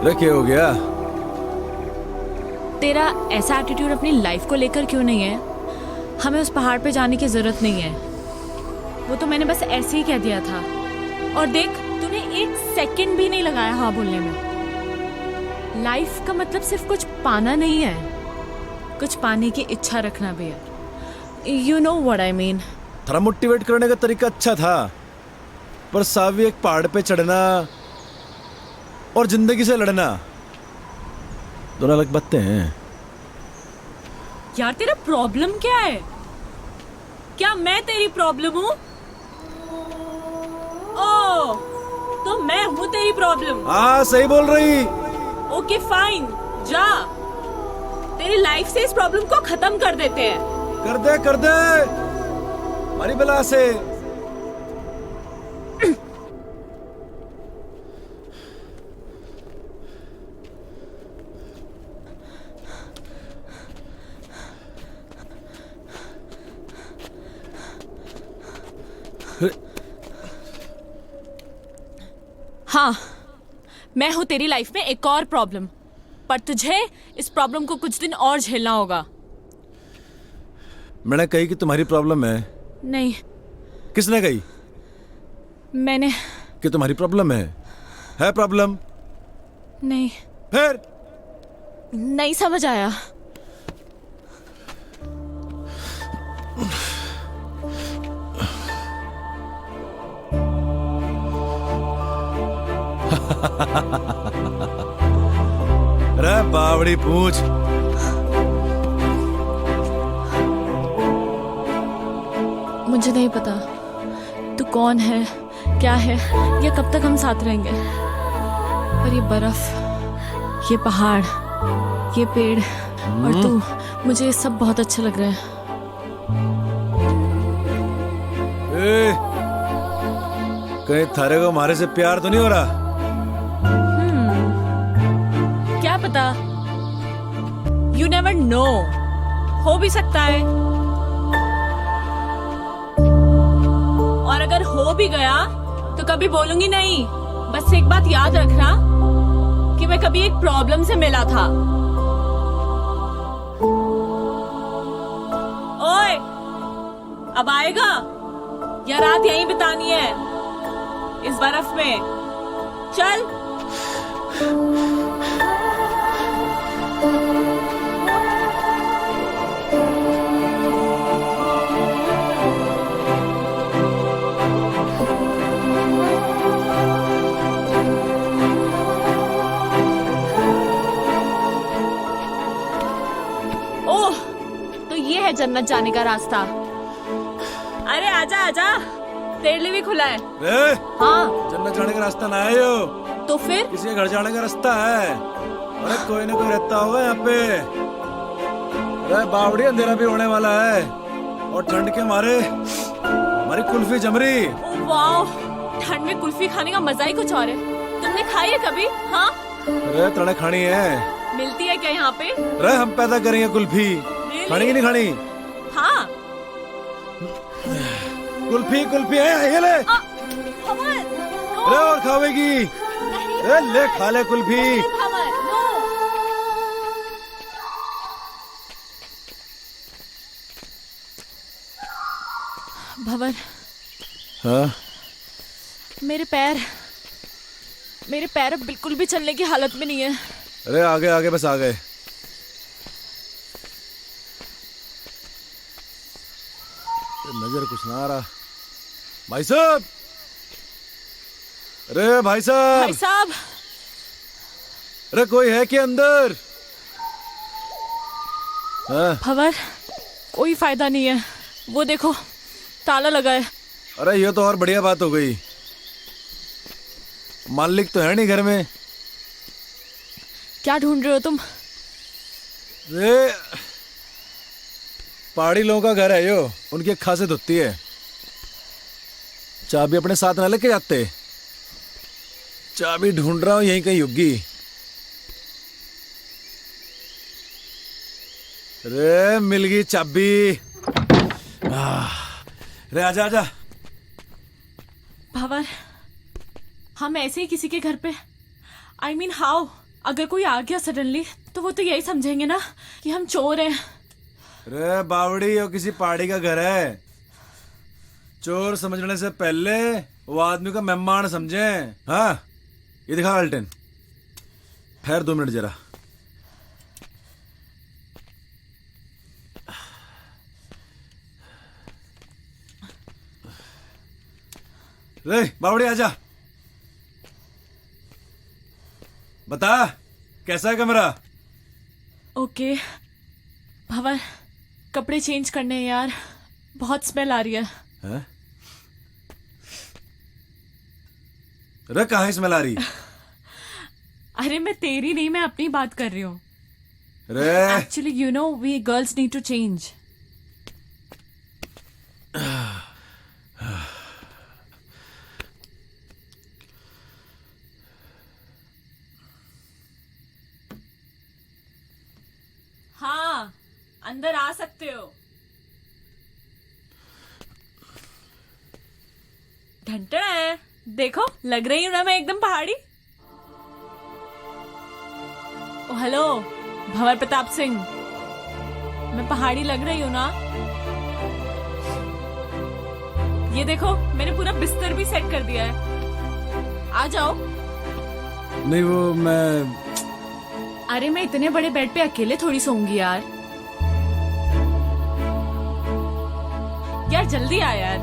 [SPEAKER 4] रे क्या हो गया?
[SPEAKER 3] तेरा ऐसा एटीट्यूड अपनी लाइफ को लेकर क्यों नहीं है? हमें उस पहाड़ पे जाने की जरूरत नहीं है, वो तो मैंने बस ऐसे ही कह दिया था। और देख, तूने 1 सेकंड भी नहीं लगाया हाँ बोलने में। लाइफ का मतलब सिर्फ कुछ पाना नहीं है, कुछ पाने की इच्छा रखना भी है। You know what I mean.
[SPEAKER 4] थोड़ा मोटिवेट करने का तरीका अच्छा था, पर सावी एक पहाड़ पे चढ़ना और जिंदगी से लड़ना दोनों अलग बातें हैं।
[SPEAKER 3] यार तेरा प्रॉब्लम क्या है? क्या मैं तेरी प्रॉब्लम हूँ? ओह, तो मैं हूँ तेरी प्रॉब्लम?
[SPEAKER 4] हाँ सही बोल रही।
[SPEAKER 3] ओके फाइन, जा, तेरी लाइफ से इस प्रॉब्लम को खत्म कर देते हैं।
[SPEAKER 4] कर दे हमारी बला से।
[SPEAKER 3] हाँ, मैं हूँ तेरी लाइफ में एक और प्रॉब्लम, पर तुझे इस प्रॉब्लम को कुछ दिन और झेलना होगा।
[SPEAKER 4] मैंने कही कि तुम्हारी प्रॉब्लम है?
[SPEAKER 3] नहीं।
[SPEAKER 4] किसने कही?
[SPEAKER 3] मैंने।
[SPEAKER 4] कि तुम्हारी प्रॉब्लम है प्रॉब्लम?
[SPEAKER 3] नहीं।
[SPEAKER 4] फिर?
[SPEAKER 3] नहीं समझ आया।
[SPEAKER 4] अरे बावड़ी पूछ।
[SPEAKER 3] मुझे नहीं पता तू कौन है, क्या है, या कब तक हम साथ रहेंगे, पर ये बर्फ, ये पहाड़, ये पेड़ और तू, मुझे ये सब बहुत अच्छे लग रहे हैं।
[SPEAKER 4] कहीं थारे को हमारे से प्यार तो नहीं हो रहा?
[SPEAKER 3] क्या पता, यू नेवर नो, हो भी सकता है। और अगर हो भी गया तो कभी बोलूंगी नहीं। बस एक बात याद रखना कि मैं कभी एक प्रॉब्लम से मिला था। ओए, अब आएगा या रात यहीं बितानी है इस बर्फ में? चल। ओह, तो ये है जन्नत जाने का रास्ता। अरे आजा आजा, तेरे लिए भी खुला है। हाँ,
[SPEAKER 4] जन्नत जाने का रास्ता ना है यो,
[SPEAKER 3] तो फिर
[SPEAKER 4] किसी के घर जाने का रास्ता है। अरे कोई ना कोई रहता होगा यहाँ पे। अरे बावड़ी, अंधेरा भी होने वाला है और ठंड के मारे हमारी कुल्फी जम रही।
[SPEAKER 3] ओह वाह, ठंड में कुल्फी खाने का मजा ही कुछ और है। तुमने खाई है कभी? हाँ,
[SPEAKER 4] अरे तड़े खानी है।
[SPEAKER 3] मिलती है क्या यहाँ पे?
[SPEAKER 4] अरे हम पैदा करेंगे कुल्फी, खानी की नहीं खानी?
[SPEAKER 3] हाँ।
[SPEAKER 4] कुल्फी कुल्फी है, ये ले। अरे और खावेगी? अरे ले, खा ले कुल्फी।
[SPEAKER 3] भवन,
[SPEAKER 4] हाँ?
[SPEAKER 3] मेरे पैर अब बिल्कुल भी चलने की हालत में नहीं है।
[SPEAKER 4] अरे आगे आगे, बस आ गए। नजर कुछ ना आ रहा। भाई साहब, अरे भाई साहब।
[SPEAKER 3] भाई साहब।
[SPEAKER 4] अरे कोई है क्या अंदर? हाँ?
[SPEAKER 3] भवर, कोई फायदा नहीं है, वो देखो ताला लगा है।
[SPEAKER 4] अरे ये तो और बढ़िया बात हो गई। मालिक तो है नहीं घर में।
[SPEAKER 1] क्या ढूंढ रहे हो तुम?
[SPEAKER 4] रे पहाड़ी लोगों का घर है यो, उनकी एक खासियत होती है, चाबी अपने साथ ना लेके जाते। चाबी ढूंढ रहा हूं, यहीं कहीं होगी। रे मिल गई चाबी। रे आजा आजा।
[SPEAKER 3] भंवर, हम ऐसे ही किसी के घर पे, आई मीन हाउ, अगर कोई आ गया सडनली तो वो तो यही समझेंगे ना कि हम चोर हैं।
[SPEAKER 4] रे बावड़ी, ये किसी पहाड़ी का घर है। चोर समझने से पहले वो आदमी को मेहमान समझे। हाँ, ये दिखा अल्टन। ठहर 2 मिनट जरा। रे बावड़ी आजा, बता कैसा है कमरा?
[SPEAKER 3] ओके भंवर, कपड़े चेंज करने हैं यार, बहुत स्मेल आ रही है।
[SPEAKER 4] हैं? रे कहाँ स्मेल आ रही?
[SPEAKER 3] अरे मैं तेरी नहीं, मैं अपनी बात कर रही हूँ।
[SPEAKER 4] रे
[SPEAKER 3] actually you know we girls need to change. हाँ, अंदर आ सकते हो। घंटा है, देखो लग रही हूँ ना मैं एकदम पहाड़ी। ओ हेलो भंवर प्रताप सिंह, मैं पहाड़ी लग रही हूँ ना? ये देखो मैंने पूरा बिस्तर भी सेट कर दिया है, आ जाओ।
[SPEAKER 4] नहीं वो मैं,
[SPEAKER 3] अरे मैं इतने बड़े बेड पे अकेले थोड़ी सोऊंगी यार। यार जल्दी आ यार।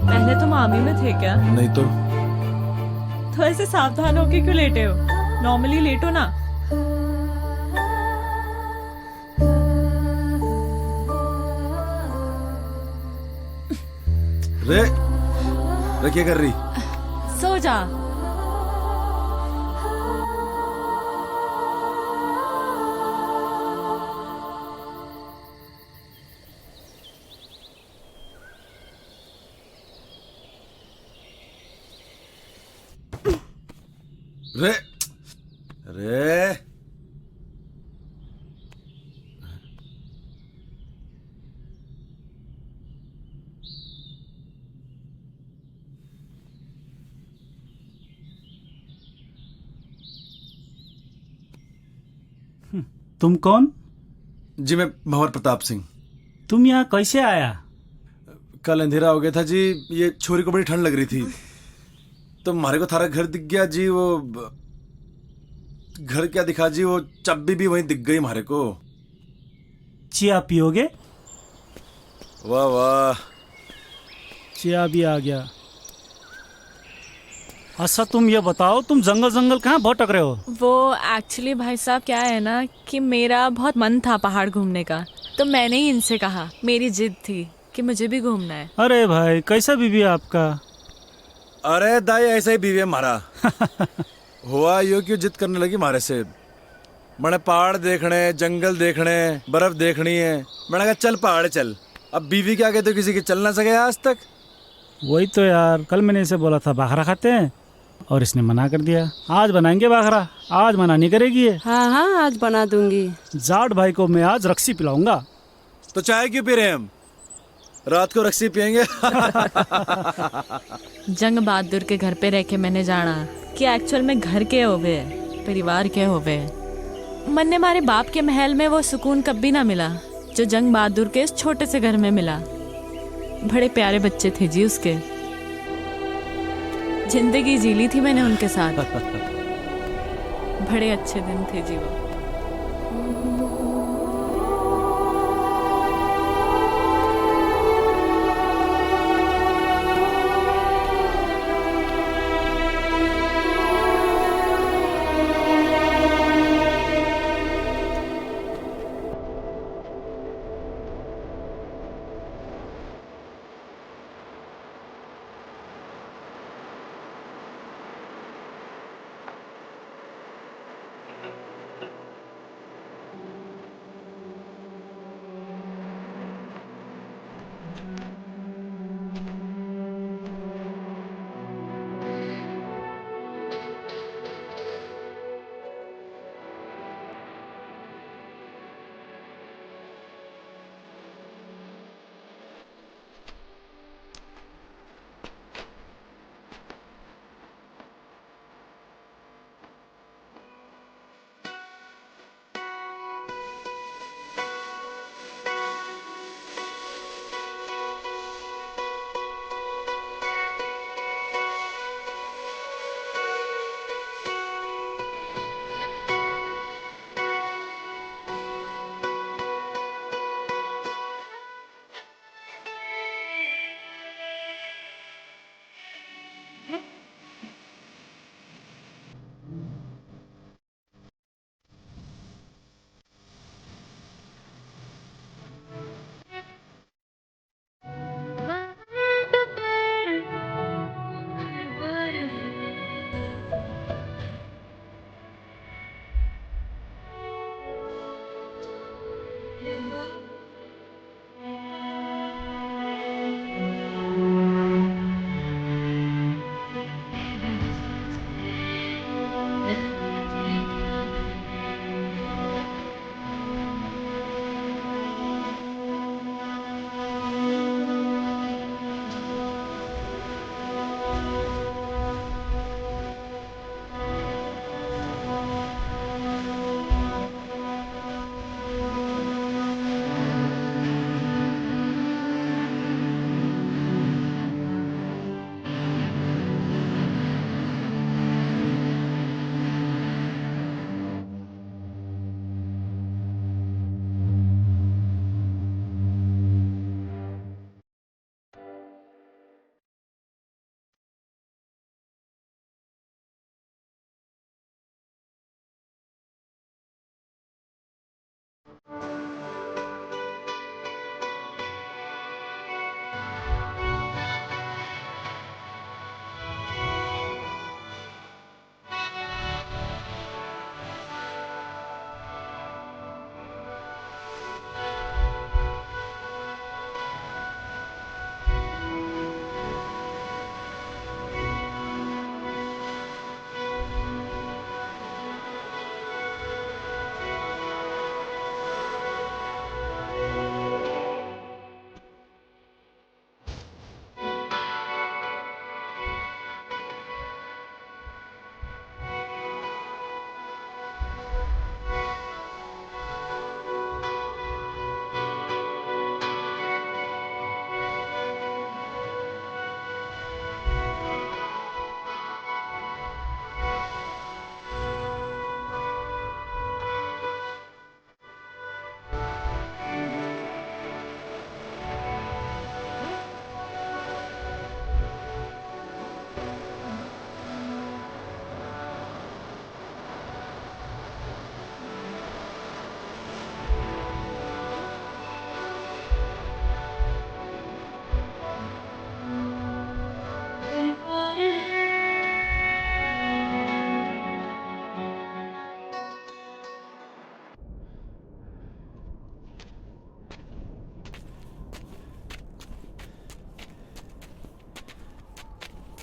[SPEAKER 3] पहले तुम आर्मी में थे क्या?
[SPEAKER 4] नहीं
[SPEAKER 3] तो ऐसे सावधान होके क्यों लेटे हो? नॉर्मली लेटो ना।
[SPEAKER 4] रे रे क्या कर रही?
[SPEAKER 3] सो जा।
[SPEAKER 4] रे रे
[SPEAKER 7] तुम कौन?
[SPEAKER 4] जी मैं भंवर प्रताप सिंह।
[SPEAKER 7] तुम यहाँ कैसे आया?
[SPEAKER 4] कल अंधेरा हो गया था जी, ये छोरी को बड़ी ठंड लग रही थी तो हमारे को थारा घर दिख गया जी। वो घर क्या दिखा जी, वो चाबी भी वहीं दिख गई हमारे को।
[SPEAKER 7] चिया पियोगे?
[SPEAKER 4] वाह वाह,
[SPEAKER 7] चिया भी आ गया। अच्छा तुम ये बताओ, तुम जंगल जंगल कहाँ भटक रहे हो?
[SPEAKER 3] वो एक्चुअली भाई साहब क्या है ना कि मेरा बहुत मन था पहाड़ घूमने का, तो मैंने ही इनसे कहा, मेरी जिद थी कि मुझे भी घूमना है।
[SPEAKER 7] अरे भाई कैसा बीवी है आपका?
[SPEAKER 4] अरे दाई ऐसा ही बीवी है हमारा। हुआ यो क्यों जिद करने लगी हमारे से? मैंने पहाड़ देखने, जंगल देखने, बर्फ देखनी है। मैंने कहा चल पहाड़ चल। अब बीवी के आगे तो किसी की चल ना सके आज तक।
[SPEAKER 7] वही तो यार, कल मैंने इसे बोला था बाखरा खाते हैं और इसने मना कर दिया। आज बनाएंगे बाखरा, आज मना नहीं करेगी ये।
[SPEAKER 8] हाँ हाँ आज बना दूंगी।
[SPEAKER 7] जाट भाई को मैं आज रक्सी पिलाऊंगा।
[SPEAKER 4] तो चाय क्यों पी रहे हैं हम? रात को रक्सी पियेंगे।
[SPEAKER 3] जंग बहादुर के घर पे रह के मैंने जाना कि एक्चुअल में घर के होवे, परिवार के होवे। मन ने हमारे बाप के महल में वो सुकून कभी ना मिला जो जंग बहादुर के इस छोटे से घर में मिला। बड़े प्यारे बच्चे थे जी उसके, जिंदगी जी ली थी मैंने उनके साथ। बड़े अच्छे दिन थे जी वो।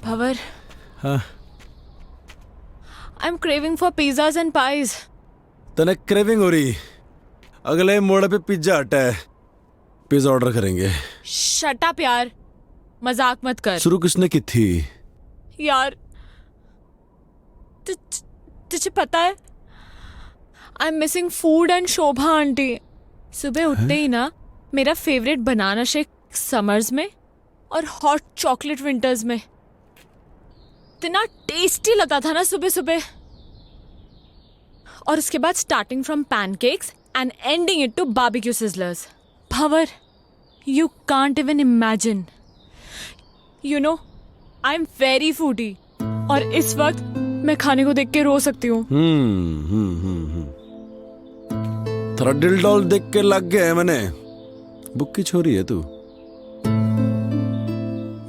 [SPEAKER 3] भंवर,
[SPEAKER 4] हाँ
[SPEAKER 3] I am craving for pizzas and pies.
[SPEAKER 4] तने क्रेविंग हो रही? अगले मोड़ पे पिज्जा हट है, पिज्जा ऑर्डर करेंगे.
[SPEAKER 3] शट अप यार, मजाक मत कर.
[SPEAKER 4] शुरू किसने की थी?
[SPEAKER 3] यार तुझे पता है, I am missing food and Shobha aunty. सुबह उठते ही ना मेरा फेवरेट बनाना शेक समर्स में और हॉट चॉकलेट विंटर्स में. इतना टेस्टी लगता था ना सुबह सुबह. और उसके बाद starting from pancakes and ending it to barbecue sizzlers. Bhanwar, you can't even imagine. You know, I am very foodie और इस वक्त मैं खाने को देख के रो सकती हूँ.
[SPEAKER 4] थोड़ा दिल डॉल देख के लग गया है मैंने. भूख की छोरी है तू?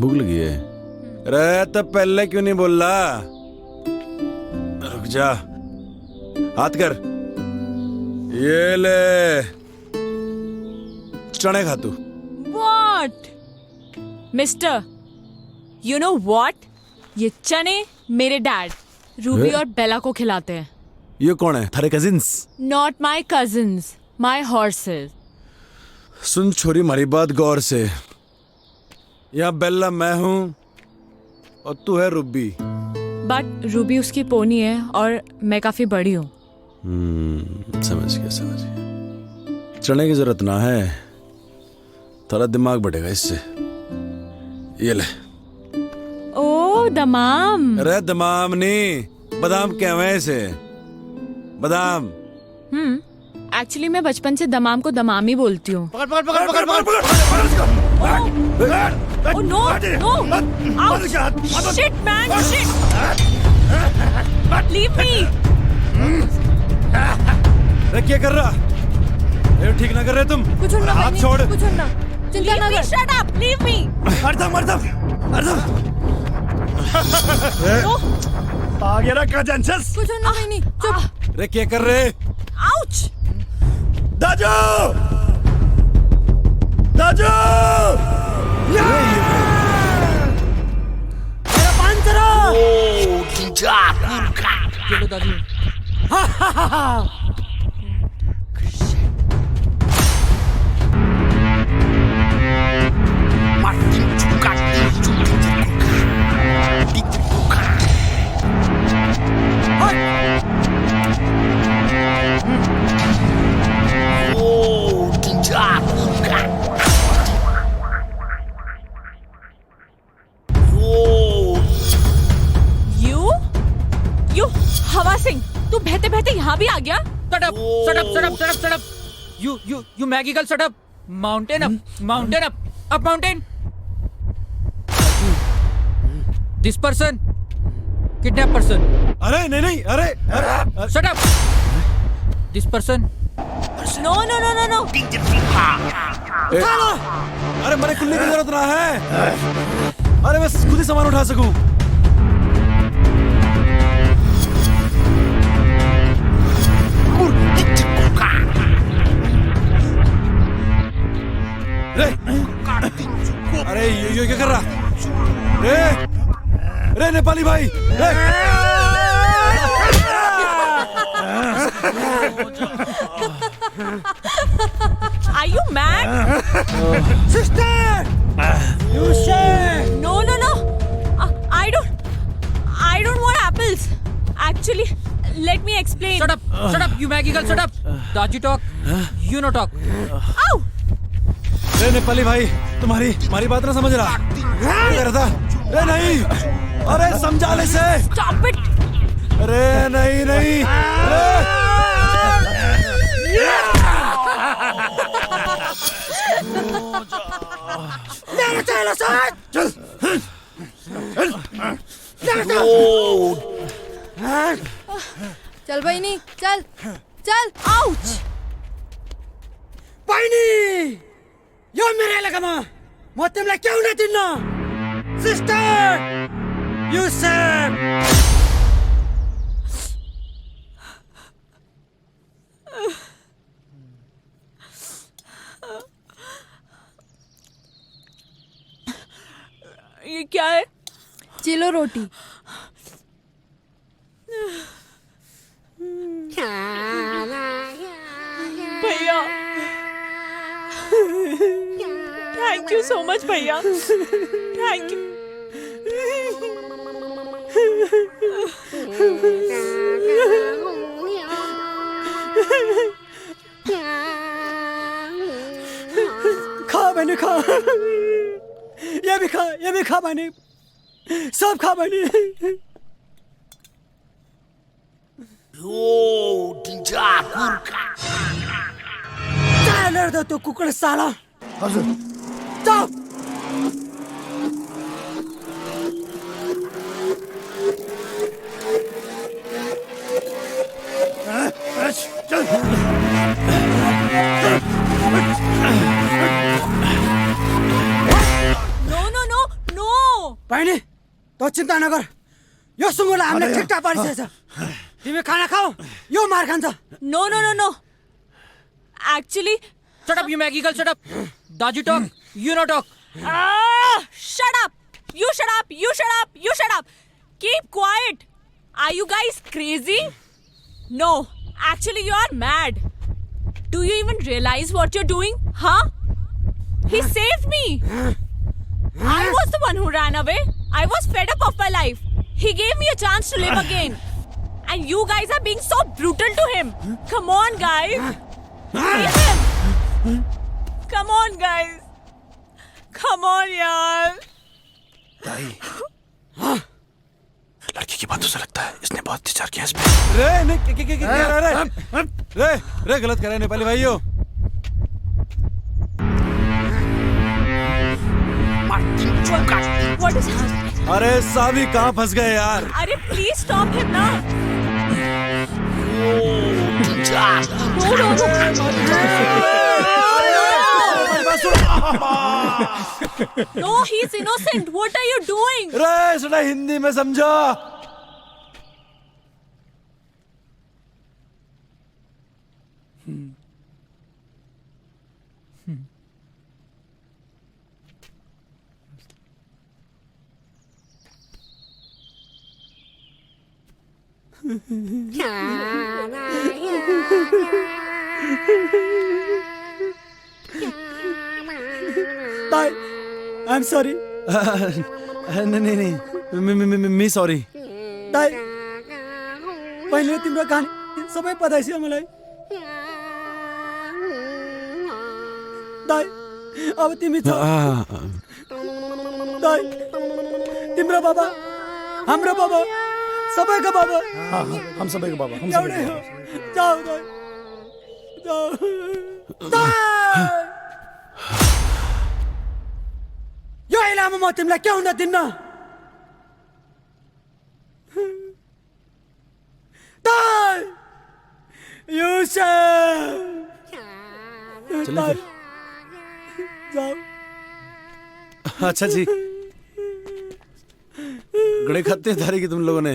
[SPEAKER 4] भूख लगी है? अरे तो पहले क्यों नहीं बोल रहा? रुक जा, हाथ कर. ये ले चने खा तू.
[SPEAKER 3] What? Mister, you know what? ये चने मेरे डैड रूबी और बेला को खिलाते हैं.
[SPEAKER 4] ये कौन है? थारे cousins?
[SPEAKER 3] Not my cousins, my horses.
[SPEAKER 4] सुन छोरी, हमारी बात गौर से. यहाँ बेल्ला मैं हूँ और तू है रूबी.
[SPEAKER 3] बट रूबी उसकी पोनी है और मैं काफी बड़ी हूँ.
[SPEAKER 4] समझ गया. चने की जरूरत ना है, थोड़ा दिमाग बढ़ेगा इससे. ये ले.
[SPEAKER 3] ओ दमाम.
[SPEAKER 4] अरे दमाम नहीं, बादाम कहवे हैं इसे. बादाम.
[SPEAKER 3] एक्चुअली मैं बचपन से दमाम को दमाम ही बोलती हूँ. Oh no, no! Ouch! Shit, man! Shit! Leave me!
[SPEAKER 4] अरे क्या कर रहा? ये ठीक ना कर रहे तुम.
[SPEAKER 3] कुछ ना,
[SPEAKER 4] हाथ छोड़.
[SPEAKER 3] कुछ ना. चिंता ना कर. Shut up! Leave me!
[SPEAKER 4] आ गया ना कंजंसस.
[SPEAKER 3] कुछ ना नहीं, चुप.
[SPEAKER 4] अरे क्या कर रहे?
[SPEAKER 3] Ouch!
[SPEAKER 4] दाजू! दाजू!
[SPEAKER 6] चलो दादी.
[SPEAKER 3] You हवा सिंह, तू बहते बहते यहाँ भी आ गया.
[SPEAKER 6] Shut up! Shut up! Shut up! Shut up! Shut up! You Maggie girl, shut up! Mountain up! Mountain up! Up mountain! This person, kidnap person.
[SPEAKER 4] अरे नहीं नहीं, अरे
[SPEAKER 6] Shut up! This person.
[SPEAKER 3] No.
[SPEAKER 4] अरे मैंने कुल्ली की जरूरत ना है. अरे मैं खुद ही सामान उठा सकूं. अरे ये क्या कर रहा? रे नेपाली भाई.
[SPEAKER 3] Are you mad?
[SPEAKER 6] Sister! You say!
[SPEAKER 3] No. I don't want apples. Actually, let me explain.
[SPEAKER 6] Shut up! You Maggie girl, shut up! Daji talk, you no talk.
[SPEAKER 3] Ow!
[SPEAKER 4] रे नेपाली भाई, तुम्हारी बात ना समझ रहा. क्या रहा था? रे नहीं. अरे समझा ले से.
[SPEAKER 3] Stop it!
[SPEAKER 4] अरे नहीं.
[SPEAKER 8] चल बहिनी चल.
[SPEAKER 3] Ouch!
[SPEAKER 6] Paini! Yo mere lagama! Motemla kyau na tinno? Sister! You save!
[SPEAKER 3] ये क्या है?
[SPEAKER 8] चिलो रोटी।
[SPEAKER 3] भैया थैंक यू सो मच भैया, थैंक यू।
[SPEAKER 9] खा मैंने खा, ये भी खा मैंने, सब खा मैंने। चालेर तो कुकड़ साला। चुप।
[SPEAKER 3] नो नो नो नो
[SPEAKER 9] बहिनी तो चिन्ता नगर, यो सुँगुरलाई हामीले ठिकठाक पारिसकेछ। तिमी खाना खाऊ, यो मार खान्छ।
[SPEAKER 3] No no no no actually
[SPEAKER 6] Shut up, you Maggie girl, shut up. Daji talk, you no talk.
[SPEAKER 3] shut up, you shut up, you shut up, you shut up, keep quiet. Are you guys crazy? No, actually you are mad. Do you even realize what you're doing? Huh? He saved me. I was the one who ran away. I was fed up of my life. He gave me a chance to live again. And you guys are being so brutal to him. Come on, guys. Leave him. Come on, guys. Come on, yaar.
[SPEAKER 4] लड़की की बातों से लगता है इसने बहुत विचार किया इस पे। रे नहीं रे रे गलत कर रहे हैं नेपाली भाइयों।
[SPEAKER 3] What is happening?
[SPEAKER 4] अरे सावी कहाँ फंस गए यार?
[SPEAKER 3] अरे please stop him now. No, he's innocent. What are you doing?
[SPEAKER 4] रे सुना हिंदी में समझो।
[SPEAKER 9] ताई, I'm sorry.
[SPEAKER 4] नहीं मी सॉरी।
[SPEAKER 9] ताई, पहिले तिम्रो कहानी सबै पताइछ मलाई। ताई, अब तिमी छ। ताई, तिम्रो बाबा, हाम्रो बाबा, सबैको बाबा।
[SPEAKER 7] हम सबैको बाबा, हम
[SPEAKER 9] एउटै हो। जाऊ ताई, जाऊ। ताई! यो इलामा म तिमीलाई के हुन दिन्न। ताई! युसुफ! ताई, जाऊ।
[SPEAKER 4] अच्छा जी, गड़े खाते थारी की तुम लोगों ने,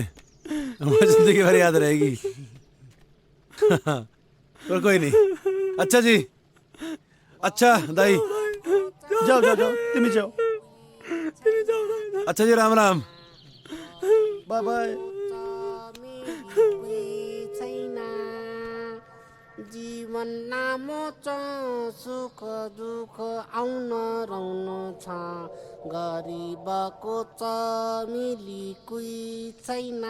[SPEAKER 4] हमारी जिंदगी भर याद रहेगी। और कोई नहीं। अच्छा जी, अच्छा दाई,
[SPEAKER 7] जाओ जाओ जाओ, तिमी जाओ।
[SPEAKER 4] अच्छा जी, राम राम।
[SPEAKER 7] Bye bye.
[SPEAKER 10] जीवन लामो छ, सुख दुःख आउन रहनु छ, गरिबको छ मिली कोही छैन,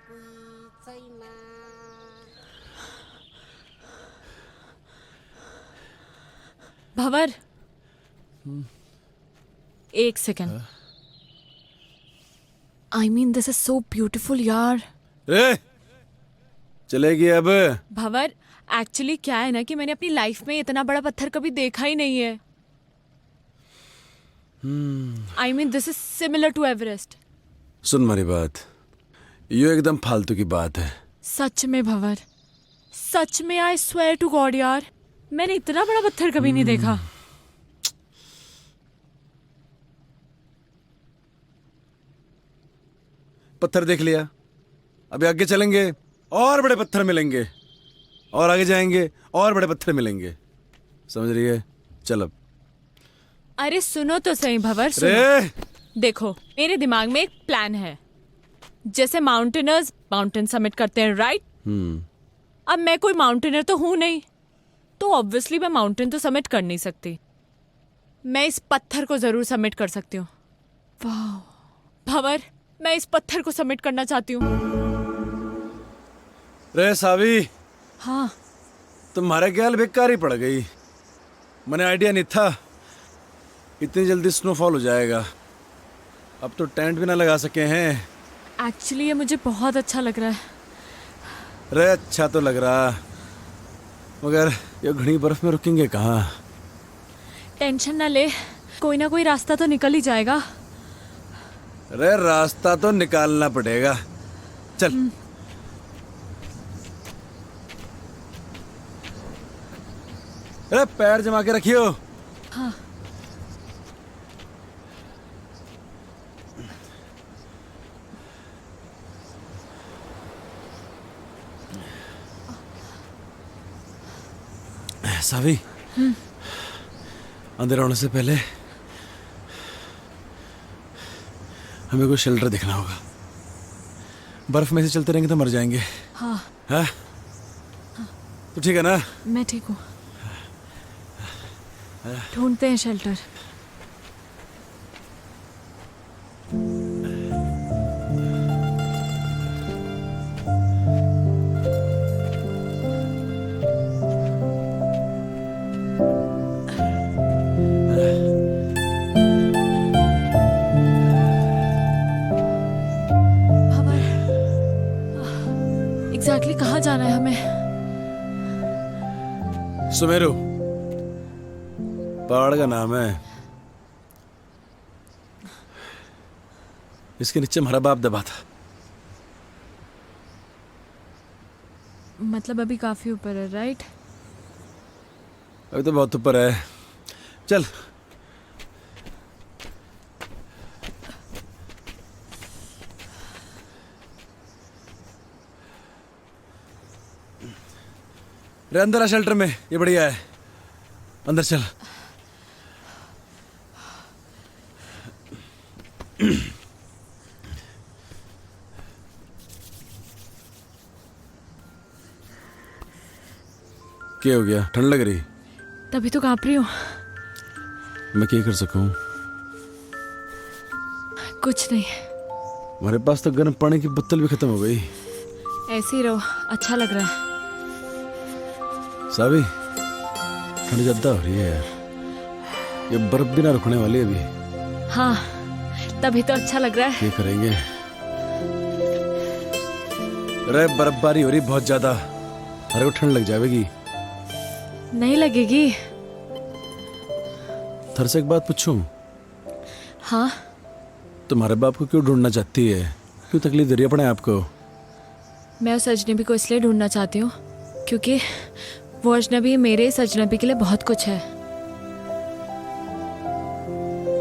[SPEAKER 10] कोही छैन।
[SPEAKER 3] भंवर, एक second. I mean this is so beautiful यार।
[SPEAKER 4] रे चलेगी अब।
[SPEAKER 3] भंवर, एक्चुअली क्या है ना कि मैंने अपनी लाइफ में इतना बड़ा पत्थर कभी देखा ही नहीं है। I mean this is similar to Everest.
[SPEAKER 4] सुन मेरी बात, ये एकदम फालतू की बात है।
[SPEAKER 3] सच में भंवर, सच में आई स्वेयर टू गॉड यार, मैंने इतना बड़ा पत्थर कभी नहीं देखा।
[SPEAKER 4] पत्थर देख लिया, अभी आगे चलेंगे और बड़े पत्थर मिलेंगे, और आगे जाएंगे और बड़े पत्थर मिलेंगे, समझ रही है? चल अब।
[SPEAKER 3] अरे सुनो तो सही भंवर, सुनो।
[SPEAKER 4] रे
[SPEAKER 3] देखो, मेरे दिमाग में एक प्लान है। जैसे माउंटेनर्स माउंटेन समिट करते हैं, राइट? अब मैं कोई माउंटेनर तो हूं नहीं, तो ऑब्वियसली मैं माउंटेन तो समिट कर नहीं सकती। मैं इस पत्थर को जरूर समिट कर सकती हूँ। वाह भंवर, मैं इस पत्थर को समिट करना चाहती हूँ।
[SPEAKER 4] रे सावी,
[SPEAKER 3] हाँ,
[SPEAKER 4] तुम्हारे ख्याल बेकार ही पड़ गई। मैंने आइडिया नहीं था इतनी जल्दी स्नोफॉल हो जाएगा। अब तो टेंट भी ना लगा सके हैं।
[SPEAKER 3] एक्चुअली ये मुझे बहुत अच्छा लग रहा है।
[SPEAKER 4] रे अच्छा तो लग रहा, मगर ये घनी बर्फ में रुकेंगे कहाँ?
[SPEAKER 3] टेंशन ना ले, कोई ना कोई रास्ता तो निकल ही जाएगा।
[SPEAKER 4] रे रास्ता तो निकालना पड़ेगा। चल। अरे पैर जमा के रखियो।
[SPEAKER 3] हाँ।
[SPEAKER 4] सावी, अंधेरा होने से पहले हमें कोई शेल्टर दिखना होगा। बर्फ में से चलते रहेंगे तो मर जाएंगे।
[SPEAKER 3] हाँ।
[SPEAKER 4] हाँ? तो ठीक है ना?
[SPEAKER 3] मैं ठीक हूँ। ढूंढते हैं शेल्टर। एग्जैक्टली कहाँ जाना है हमें?
[SPEAKER 4] सुमेरु पहाड़ का नाम है। इसके नीचे हमारा बाप दबा था।
[SPEAKER 3] मतलब अभी काफी ऊपर है, राइट?
[SPEAKER 4] अभी तो बहुत ऊपर है। चल। रे अंदर आ शेल्टर में, ये बढ़िया है। अंदर चल। क्या हो गया? ठंड लग रही?
[SPEAKER 3] तभी तो कांप रही हूँ।
[SPEAKER 4] मैं क्या कर सकूं?
[SPEAKER 3] कुछ नहीं।
[SPEAKER 4] हमारे पास तो गर्म पानी की बोतल भी खत्म हो गई।
[SPEAKER 3] ऐसे ही रहो, अच्छा लग रहा है।
[SPEAKER 4] सावी, ठंड ज्यादा हो रही है यार। ये बर्फ भी ना रुकने वाली है अभी।
[SPEAKER 3] हाँ, तभी तो अच्छा लग रहा है।
[SPEAKER 4] क्या करेंगे? अरे बर्फबारी हो रही बहुत ज्यादा, अरे को ठंड लग जाएगी।
[SPEAKER 3] नहीं लगेगी।
[SPEAKER 4] थर से एक बात पूछूं?
[SPEAKER 3] हाँ।
[SPEAKER 4] तुम्हारे बाप को क्यों ढूंढना चाहती है? क्यों तकलीफ दे रही है अपने आप को?
[SPEAKER 3] मैं उस अजनबी को इसलिए ढूंढना चाहती हूँ क्योंकि वो अजनबी मेरे इस अजनबी के लिए बहुत कुछ है।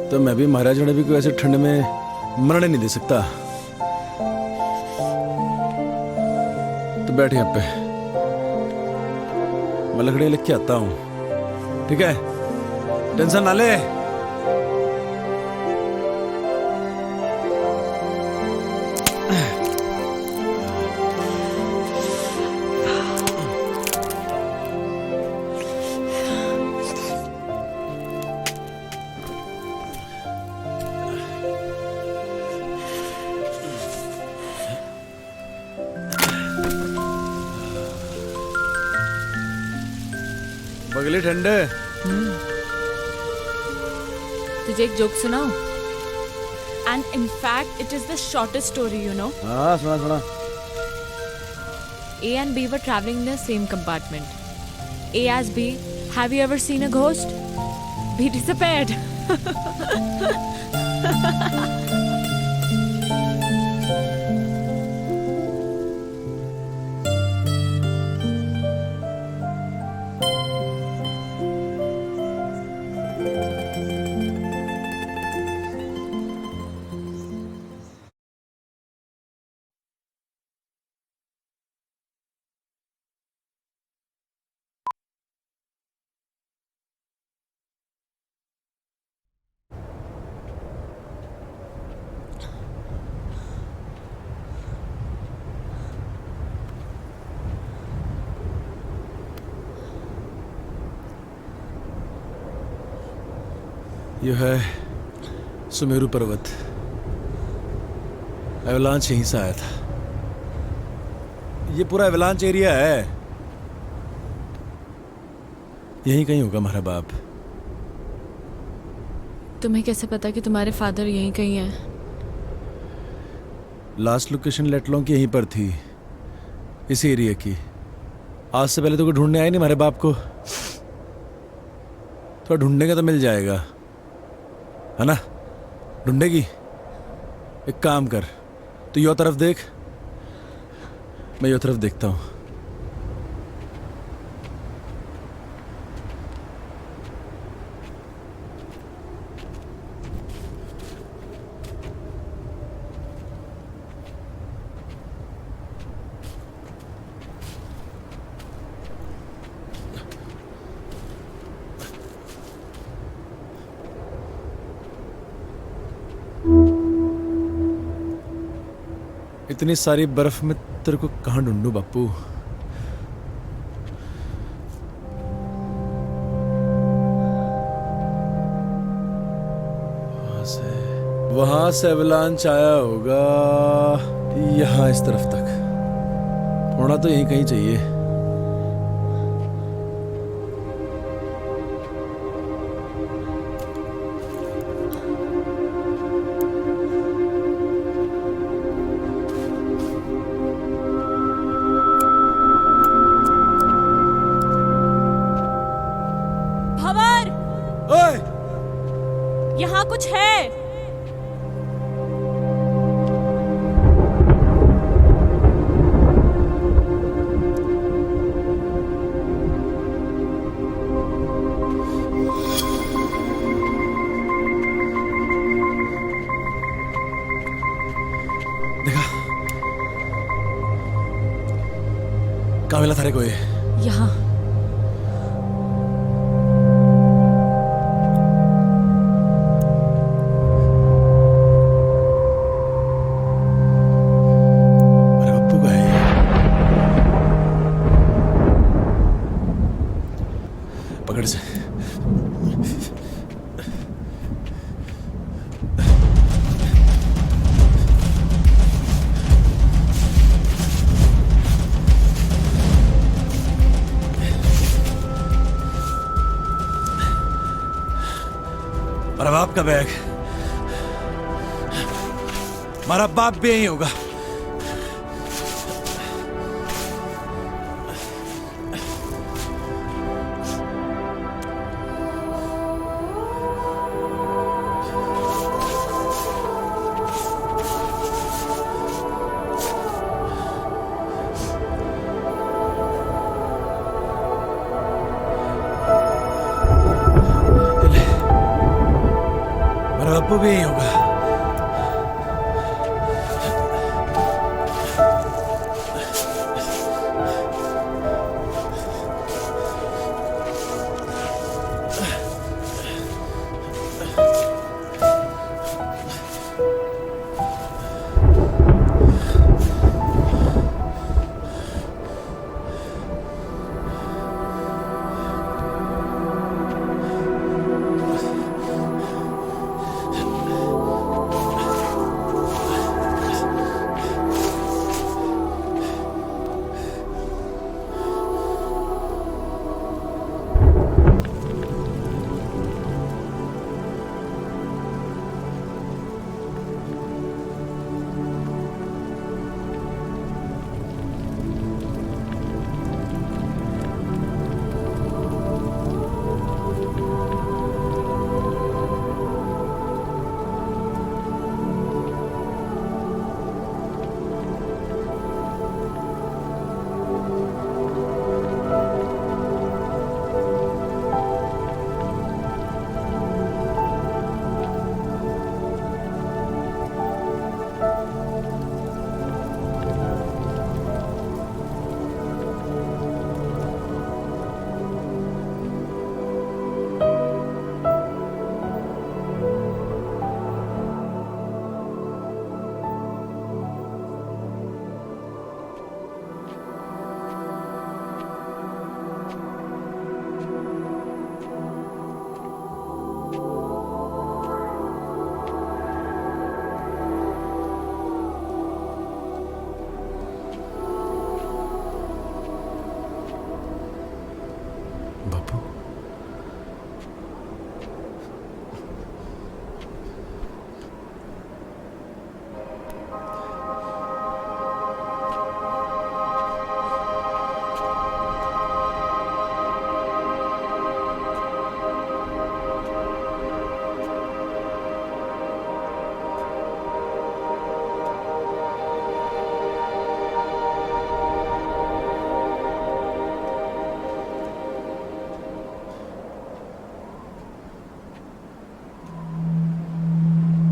[SPEAKER 4] तो मैं भी महाराज अजनबी को ऐसे ठंड में मरने नहीं दे सकता। तो बैठ यहाँ पे, मैं लकड़ियाँ लेके आता हूँ, ठीक है? टेंशन ना ले। बगली ठंडे।
[SPEAKER 3] तुझे एक जोक सुनाऊं? And in fact it is the shortest story, you know.
[SPEAKER 4] हाँ सुना सुना।
[SPEAKER 3] A and B were traveling in the same compartment. A asked B, "Have you ever seen a ghost?" B disappeared.
[SPEAKER 4] यह है सुमेरु पर्वत। Avalanche यहीं से आया था। ये पूरा एवलांच एरिया है। यहीं कहीं होगा हमारा बाप।
[SPEAKER 1] तुम्हें कैसे पता कि तुम्हारे फादर यहीं कहीं हैं?
[SPEAKER 4] लास्ट लोकेशन लेटलों की यहीं पर थी, इसी एरिया की। आज से पहले तो कोई ढूंढने आया नहीं हमारे बाप को। थोड़ा ढूंढने का तो मिल जाएगा, है ना? ढूंढेगी? एक काम कर, तू यो तरफ देख, मैं यो तरफ देखता हूं। इतनी सारी बर्फ में तेरे को कहां ढूंढूं बापू? वहां से एवलांच आया होगा यहां इस तरफ तक। होना तो यहीं कहीं चाहिए।
[SPEAKER 3] भंवर,
[SPEAKER 4] ओए!
[SPEAKER 3] यहाँ कुछ है।
[SPEAKER 4] देखा? कहाँ मिला थारे को ये?
[SPEAKER 3] यहाँ
[SPEAKER 4] अरे बापू का है ये। पकड़ से। हमारा बाप का बैग। हमारा बाप भी यही होगा। हमारा बापू भी यही होगा।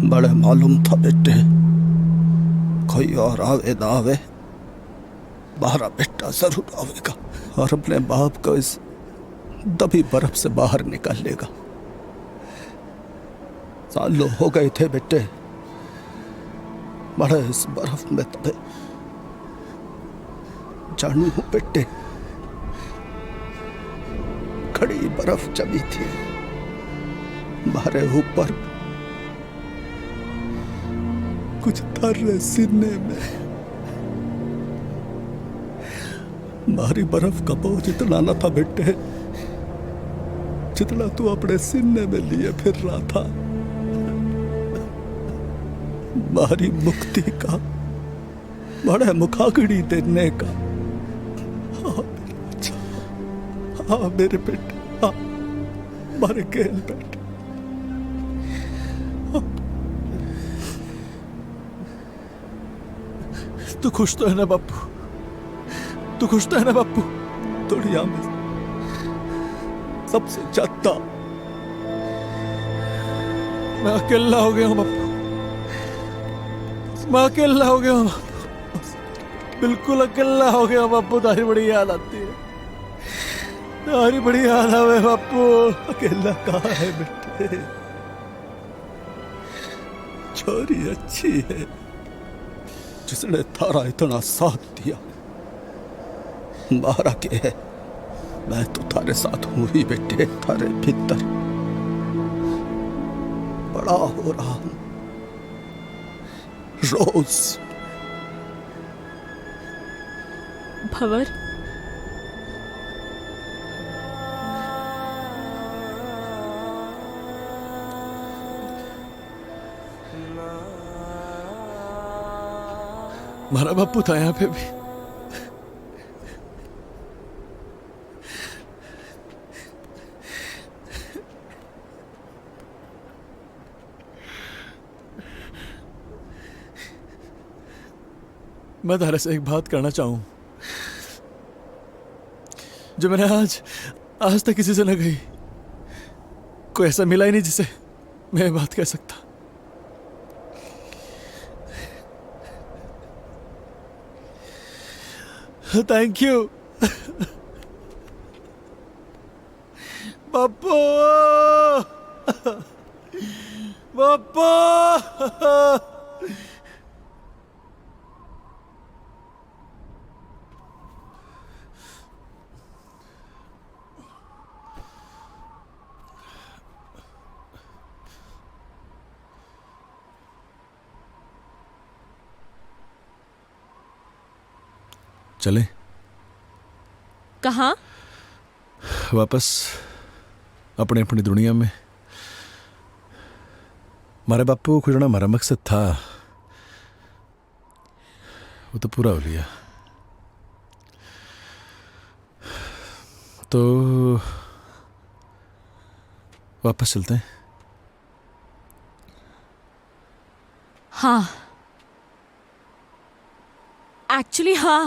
[SPEAKER 11] बड़े मालूम था बेटे, कोई और आवे ना आवे, हमारा बेटा जरूर आवेगा और अपने बाप को इस दबी बर्फ से बाहर निकालेगा। सालों हो गए थे बेटे बड़े इस बर्फ में दबे। जानू हूं बेटे, खड़ी बर्फ जमी थी हमारे ऊपर, कुछ थर्रे सीने में। मारी बर्फ का बोझ इतना न था बेटे जितना तू अपने सीने में लिए फिर रहा था। मारी मुक्ति का बड़े मुखाग्नि देने का। हाँ मेरे बेटे, हाँ मारे गेल बेटे।
[SPEAKER 4] तू खुश तो है ना बापू? तू खुश तो है ना बापू?
[SPEAKER 11] दुनिया में सबसे ज्यादा
[SPEAKER 4] मैं अकेला हो गया हूँ बापू, मैं अकेला हो गया हूँ, बिल्कुल अकेला हो गया हूँ बापू। तारी बड़ी याद आती है, तारी बड़ी याद आवे बापू।
[SPEAKER 11] अकेला कहाँ है बेटे, छोरी अच्छी है जिसने थारा इतना साथ दिया। मारा के है, मैं तो थारे साथ हूं ही बेटे, थारे भीतर बड़ा हो रहा हूं रोज।
[SPEAKER 3] भंवर,
[SPEAKER 4] हमारा बापू था यहाँ पे भी। मैं तारे से एक बात करना चाहूं जो मैंने आज तक किसी से न कही। कोई ऐसा मिला ही नहीं जिसे मैं बात कह सकता। थैंक यू बापू, बापू। चले
[SPEAKER 3] कहाँ?
[SPEAKER 4] वापस अपने अपनी दुनिया में। हमारे बापू को खुजना हमारा मकसद था, वो तो पूरा हो लिया। तो वापस चलते हैं।
[SPEAKER 3] हाँ, एक्चुअली हाँ।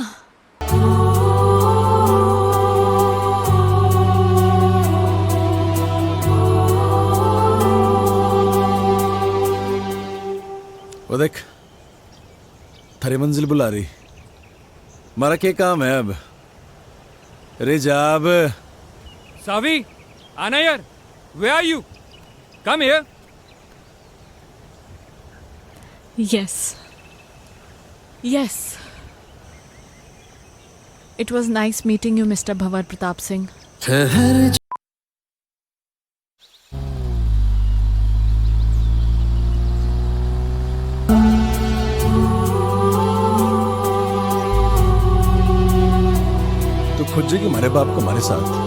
[SPEAKER 4] वो देख, थारी मंजिल बुला रही। हमारा क्या काम है अब? अरे जा अब।
[SPEAKER 5] सावी, आना यार। Where are you? Come here.
[SPEAKER 3] Yes. Yes. It was nice meeting you, Mr. Bhavar Pratap Singh.
[SPEAKER 4] तो खुद जी कि हमारे बाप को हमारे साथ।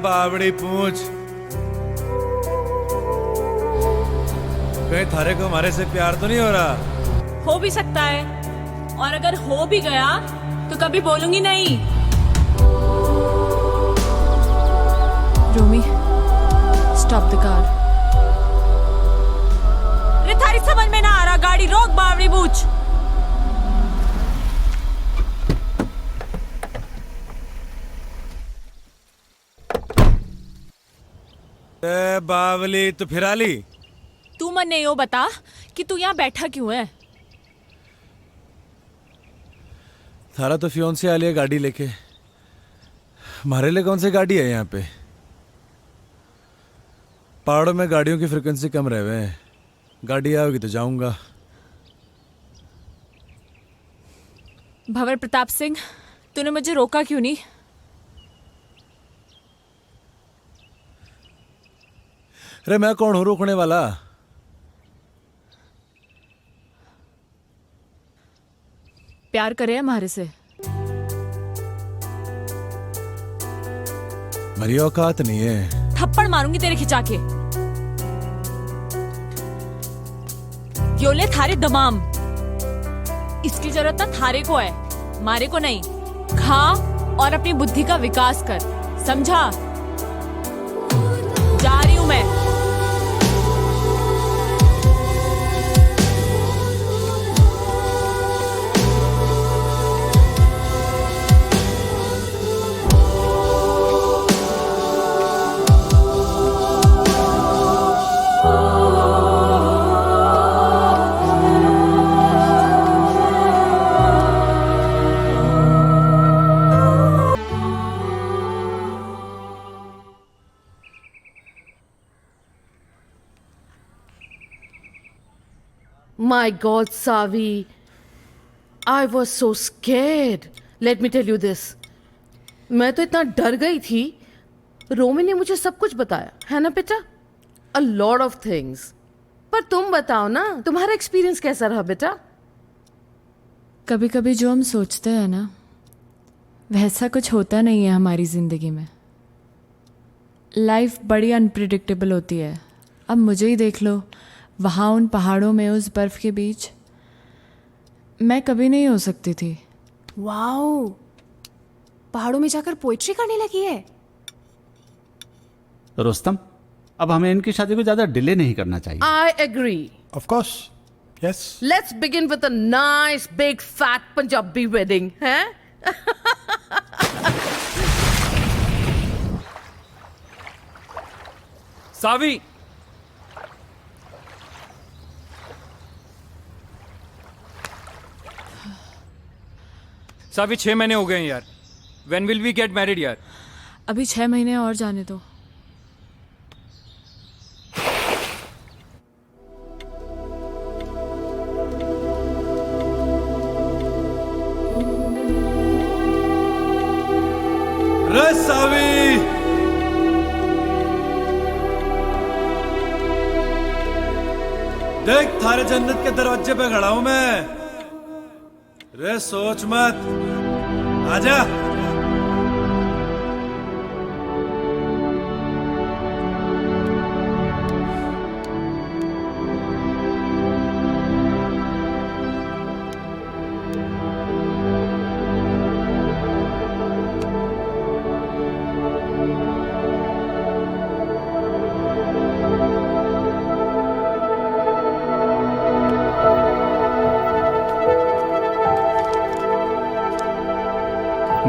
[SPEAKER 4] बावड़ी पूछ, कहीं थारे को हमारे से प्यार तो नहीं हो रहा?
[SPEAKER 3] हो भी सकता है, और अगर हो भी गया तो कभी बोलूंगी नहीं। रोमी, स्टॉप द कार।
[SPEAKER 12] अरे थारी समझ में ना आ रहा, गाड़ी रोक बावड़ी पूछ।
[SPEAKER 4] बावली तो फिर आली।
[SPEAKER 3] तू मन्ने यो बता कि तू यहाँ बैठा क्यों है?
[SPEAKER 4] थारा तो फियोन से आली है गाड़ी लेके, हमारे लिए कौन सी गाड़ी है यहाँ पे? पहाड़ों में गाड़ियों की फ्रिक्वेंसी कम रहे हुए हैं, गाड़ी आओगी तो जाऊंगा।
[SPEAKER 3] भंवर प्रताप सिंह, तूने मुझे रोका क्यों नहीं?
[SPEAKER 4] अरे मैं कौन हूँ रोकने वाला?
[SPEAKER 3] प्यार करे हमारे से?
[SPEAKER 4] मेरी औकात नहीं है।
[SPEAKER 3] थप्पड़ मारूंगी तेरे खिंचा के। योले थारे दमाम, इसकी जरूरत ना थारे को है, मारे को नहीं। खा और अपनी बुद्धि का विकास कर, समझा? जा रही हूं मैं।
[SPEAKER 10] My God, Savi, I was so scared. Let me tell you this. मैं तो इतना डर गई थी। रोमी ने मुझे सब कुछ बताया, है ना बेटा? A lot of things. पर तुम बताओ ना, तुम्हारा एक्सपीरियंस कैसा रहा बेटा?
[SPEAKER 3] कभी कभी जो हम सोचते हैं ना, वैसा कुछ होता नहीं है हमारी जिंदगी में। लाइफ बड़ी अनप्रिडिक्टेबल होती है। अब मुझे ही देख लो, वहाँ उन पहाड़ों में उस बर्फ के बीच मैं कभी नहीं हो सकती थी।
[SPEAKER 8] वाओ, पहाड़ों में जाकर पोइट्री करने लगी है।
[SPEAKER 11] रुस्तम, अब हमें इनकी शादी को ज्यादा डिले नहीं करना चाहिए।
[SPEAKER 10] I agree.
[SPEAKER 11] Of course, yes.
[SPEAKER 10] Let's begin with a nice big fat Punjabi wedding, हैं?
[SPEAKER 5] सावी, सावी 6 महीने हो गए हैं यार। When will we get married यार?
[SPEAKER 3] अभी 6 महीने और जाने दो।
[SPEAKER 4] रे सावी, देख थारे जन्नत के दरवाजे पे खड़ा हूं मैं। रे सोच मत, आजा।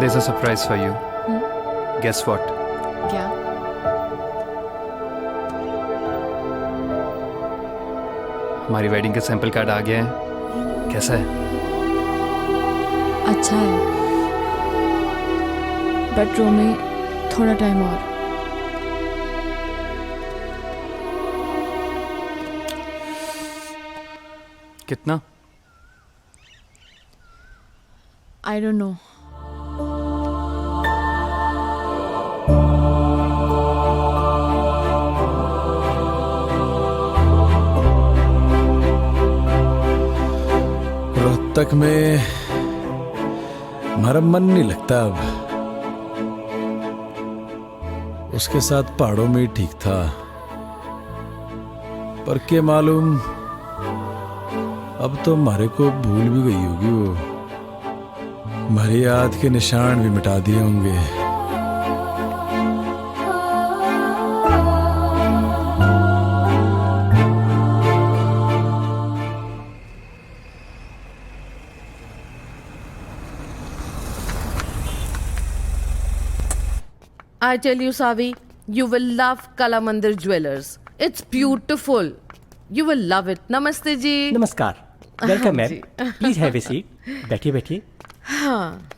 [SPEAKER 5] There's a surprise for you. Guess what?
[SPEAKER 3] क्या?
[SPEAKER 5] हमारी वेडिंग का सैंपल कार्ड आ गया है। कैसा है?
[SPEAKER 3] अच्छा है, बट रोमी, थोड़ा टाइम और।
[SPEAKER 5] कितना?
[SPEAKER 3] I don't know.
[SPEAKER 4] रोहतक में हमारा मन नहीं लगता अब। उसके साथ पहाड़ों में ही ठीक था, पर के मालूम अब तो हमारे को भूल भी गई होगी वो। हमारी याद के निशान भी मिटा दिए होंगे।
[SPEAKER 10] I tell you, Savi, You will love Kala Mandir Jewelers. It's beautiful. You will love it. Namaste ji.
[SPEAKER 12] नमस्कार, welcome ma'am, please have a seat, बैठिए बैठिए।
[SPEAKER 10] हाँ,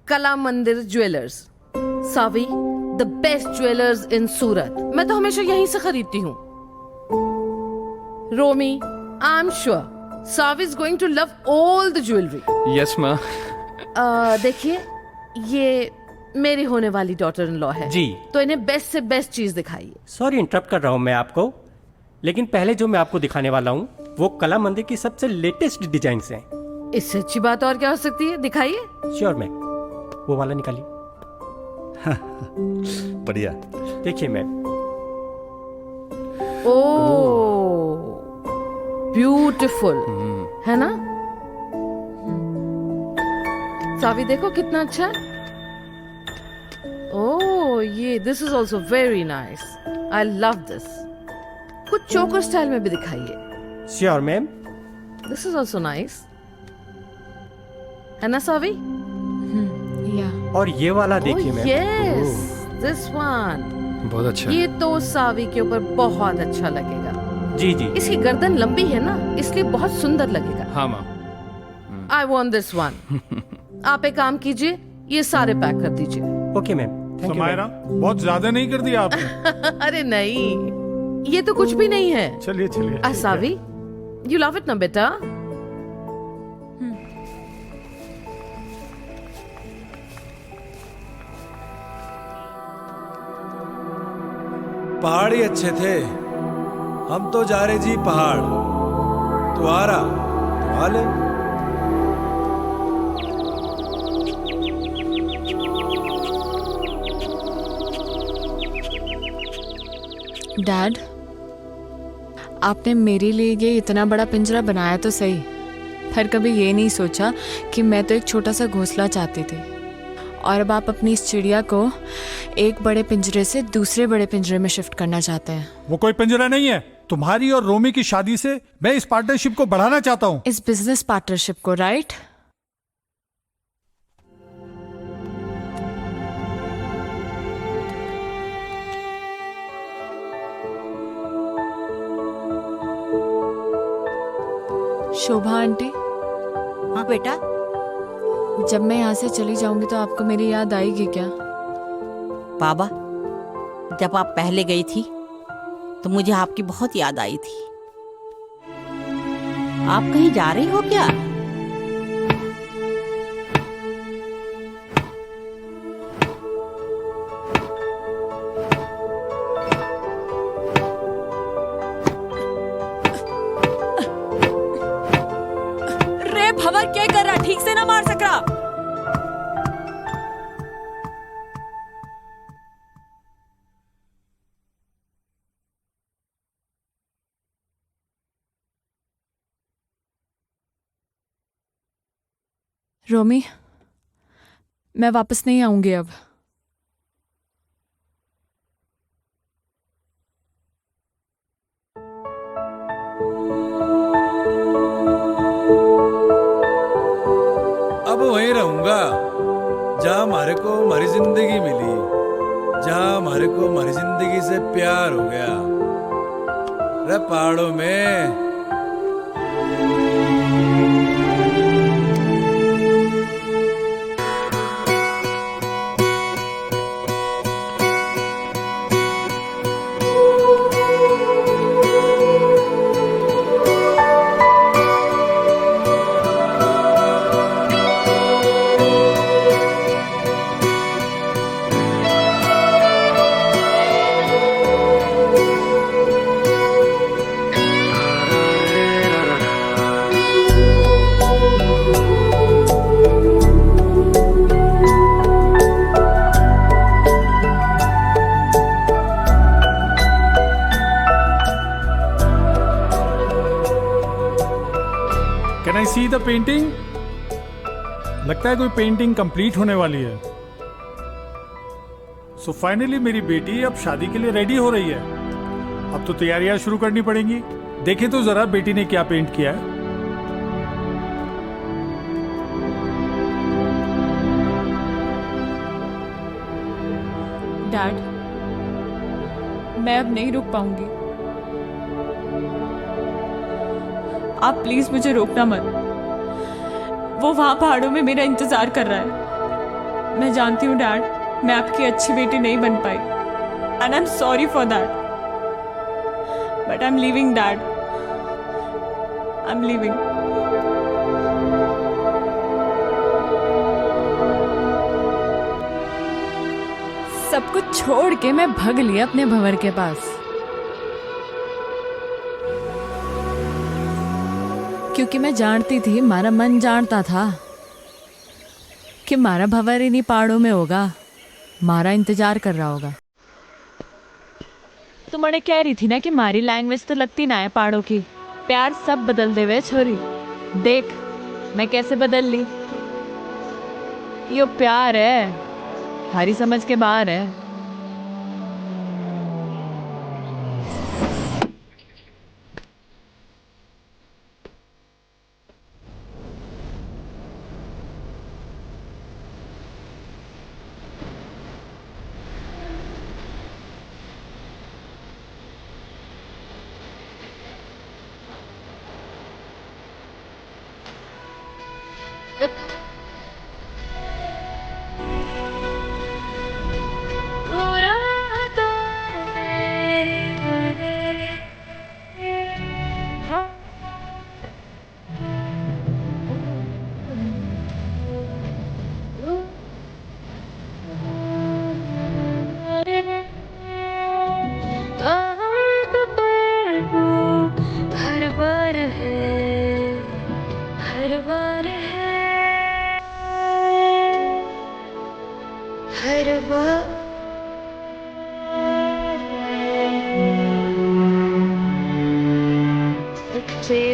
[SPEAKER 10] Kala Mandir Jewellers, Saavi, the best jewellers in Surat. मैं तो हमेशा यहीं से खरीदती हूँ। Romi, I am sure Saavi is going to love all the jewellery.
[SPEAKER 5] Yes माँ।
[SPEAKER 10] देखिए, ये मेरी होने वाली डॉटर इन लॉ है
[SPEAKER 12] जी।
[SPEAKER 10] तो इन्हें बेस्ट से बेस्ट चीज दिखाइए।
[SPEAKER 12] सॉरी इंटरप्ट कर रहा हूँ मैं आपको, लेकिन पहले जो मैं आपको दिखाने वाला हूँ वो कला मंदिर की सबसे लेटेस्ट डिजाइन हैं।
[SPEAKER 10] इससे अच्छी बात और क्या हो सकती है, दिखाइए।
[SPEAKER 12] श्योर मैम, वो वाला निकालिए।
[SPEAKER 11] बढ़िया।
[SPEAKER 12] देखिए मैम,
[SPEAKER 10] ओ ब्यूटीफुल है ना? सावी देखो कितना अच्छा है। ओह, ये this is also very nice, I love this. कुछ चोकर स्टाइल में भी दिखाइए।
[SPEAKER 12] Sure ma'am.
[SPEAKER 10] This is also nice, है ना सावी?
[SPEAKER 3] या
[SPEAKER 12] और ये वाला देखिए मैम।
[SPEAKER 10] यस, दिस वन
[SPEAKER 5] बहुत अच्छा।
[SPEAKER 10] ये तो सावी के ऊपर बहुत अच्छा लगेगा।
[SPEAKER 12] जी जी।
[SPEAKER 10] इसकी गर्दन लंबी है ना, इसलिए बहुत सुंदर लगेगा।
[SPEAKER 5] हाँ माँ।
[SPEAKER 10] I want this one. आप एक काम कीजिए, ये सारे पैक कर दीजिए।
[SPEAKER 12] Okay ma'am, thank you.
[SPEAKER 13] Samaira, बहुत ज्यादा नहीं कर दिया आपने?
[SPEAKER 10] अरे नहीं, ये तो कुछ भी नहीं है।
[SPEAKER 13] चलिए चलिए।
[SPEAKER 10] सावी, यू लव इट ना बेटा?
[SPEAKER 4] पहाड़ ही अच्छे थे, हम तो जा रहे जी पहाड़। तू आ रहा तो आ ले।
[SPEAKER 3] डैड, आपने मेरे लिए ये इतना बड़ा पिंजरा बनाया तो सही, पर कभी ये नहीं सोचा कि मैं तो एक छोटा सा घोंसला चाहती थी, और अब आप अपनी इस चिड़िया को एक बड़े पिंजरे से दूसरे बड़े पिंजरे में शिफ्ट करना चाहते हैं।
[SPEAKER 13] वो कोई पिंजरा नहीं है। तुम्हारी और रोमी की शादी से मैं इस पार्टनरशिप को बढ़ाना चाहता हूँ।
[SPEAKER 3] इस बिजनेस पार्टनरशिप को, राइट? शोभा आंटी।
[SPEAKER 14] हाँ बेटा।
[SPEAKER 3] जब मैं यहाँ से चली जाऊंगी तो आपको मेरी याद आएगी क्या?
[SPEAKER 14] बाबा, जब आप पहले गई थी तो मुझे आपकी बहुत याद आई थी। आप कहीं जा रही हो क्या?
[SPEAKER 3] रे भंवर, क्या कर रहा? ठीक से ना मार सक रहा। रोमी, मैं वापस नहीं आऊंगी अब।
[SPEAKER 4] अब वहीं रहूंगा जहां हमारे को हमारी जिंदगी मिली, जहां हमारे को हमारी जिंदगी से प्यार हो गया। रे पहाड़ों में।
[SPEAKER 13] Can I see the painting? लगता है कोई पेंटिंग कंप्लीट होने वाली है। सो फाइनली मेरी बेटी अब शादी के लिए रेडी हो रही है। अब तो तैयारियां शुरू करनी पड़ेंगी। देखें तो जरा बेटी ने क्या पेंट किया है।
[SPEAKER 3] डैड, मैं अब नहीं रुक पाऊंगी। आप प्लीज मुझे रोकना मत। वो वहां पहाड़ों में मेरा इंतजार कर रहा है। मैं जानती हूँ डैड, मैं आपकी अच्छी बेटी नहीं बन पाई, and I am sorry for that, but I am leaving dad, I am leaving. सब कुछ छोड़ के मैं भाग लिया अपने भंवर के पास, क्योंकि मैं जानती थी, मारा मन जानता था कि मारा भंवर इन्हीं पहाड़ों में होगा, मारा इंतजार कर रहा होगा। तो मैंने कह रही थी ना कि मारी लैंग्वेज तो लगती ना है पहाड़ों की। प्यार सब बदल दे वे छोरी, देख मैं कैसे बदल ली। यो प्यार है, हरी समझ के बाहर है।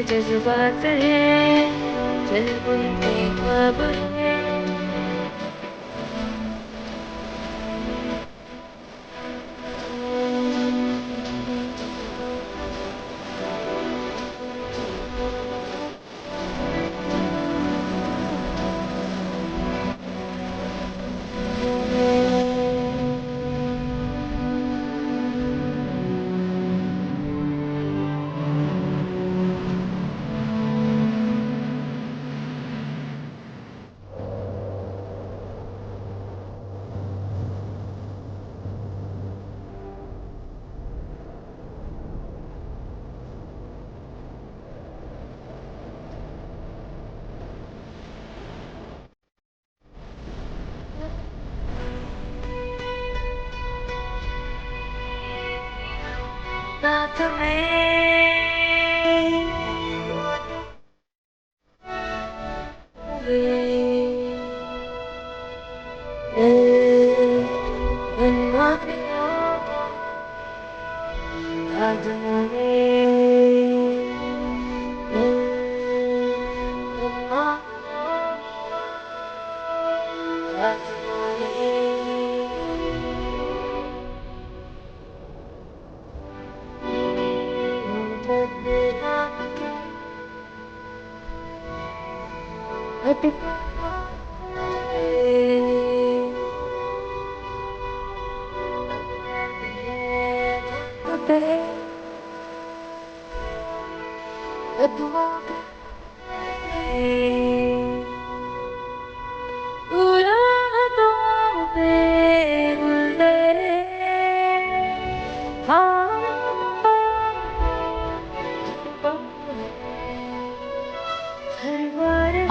[SPEAKER 15] जज्बात है, दिल बुनते ख्वाब है। रात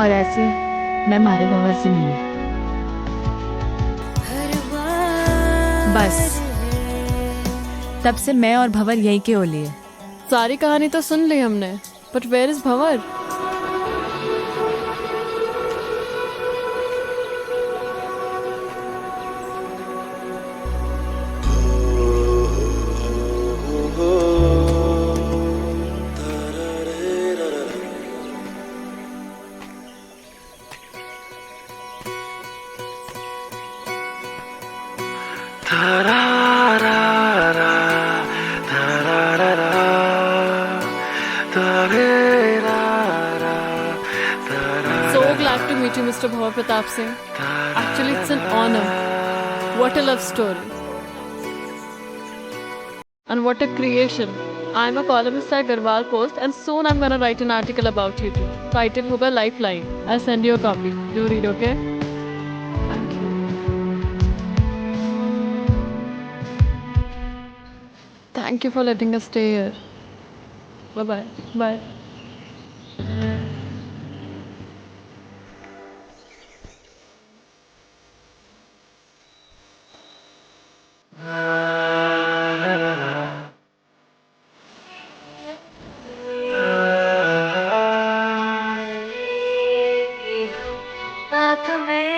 [SPEAKER 3] और ऐसे मैं मारे भंवर से मिली। बस तब से मैं और भंवर यही के ओली है।
[SPEAKER 1] सारी कहानी तो सुन ली हमने, but where is Bhanwar? So glad to meet you, Mr. Bhavar Pratap Singh. Actually, it's an honor. What a love story. And what a creation. I'm a columnist at Garhwal Post and soon I'm gonna write an article about you too. Title होगा Lifeline. I'll send you a copy. Do read, okay? Thank you. Thank you for letting us stay here. Bye-bye. Bye.
[SPEAKER 15] साथ में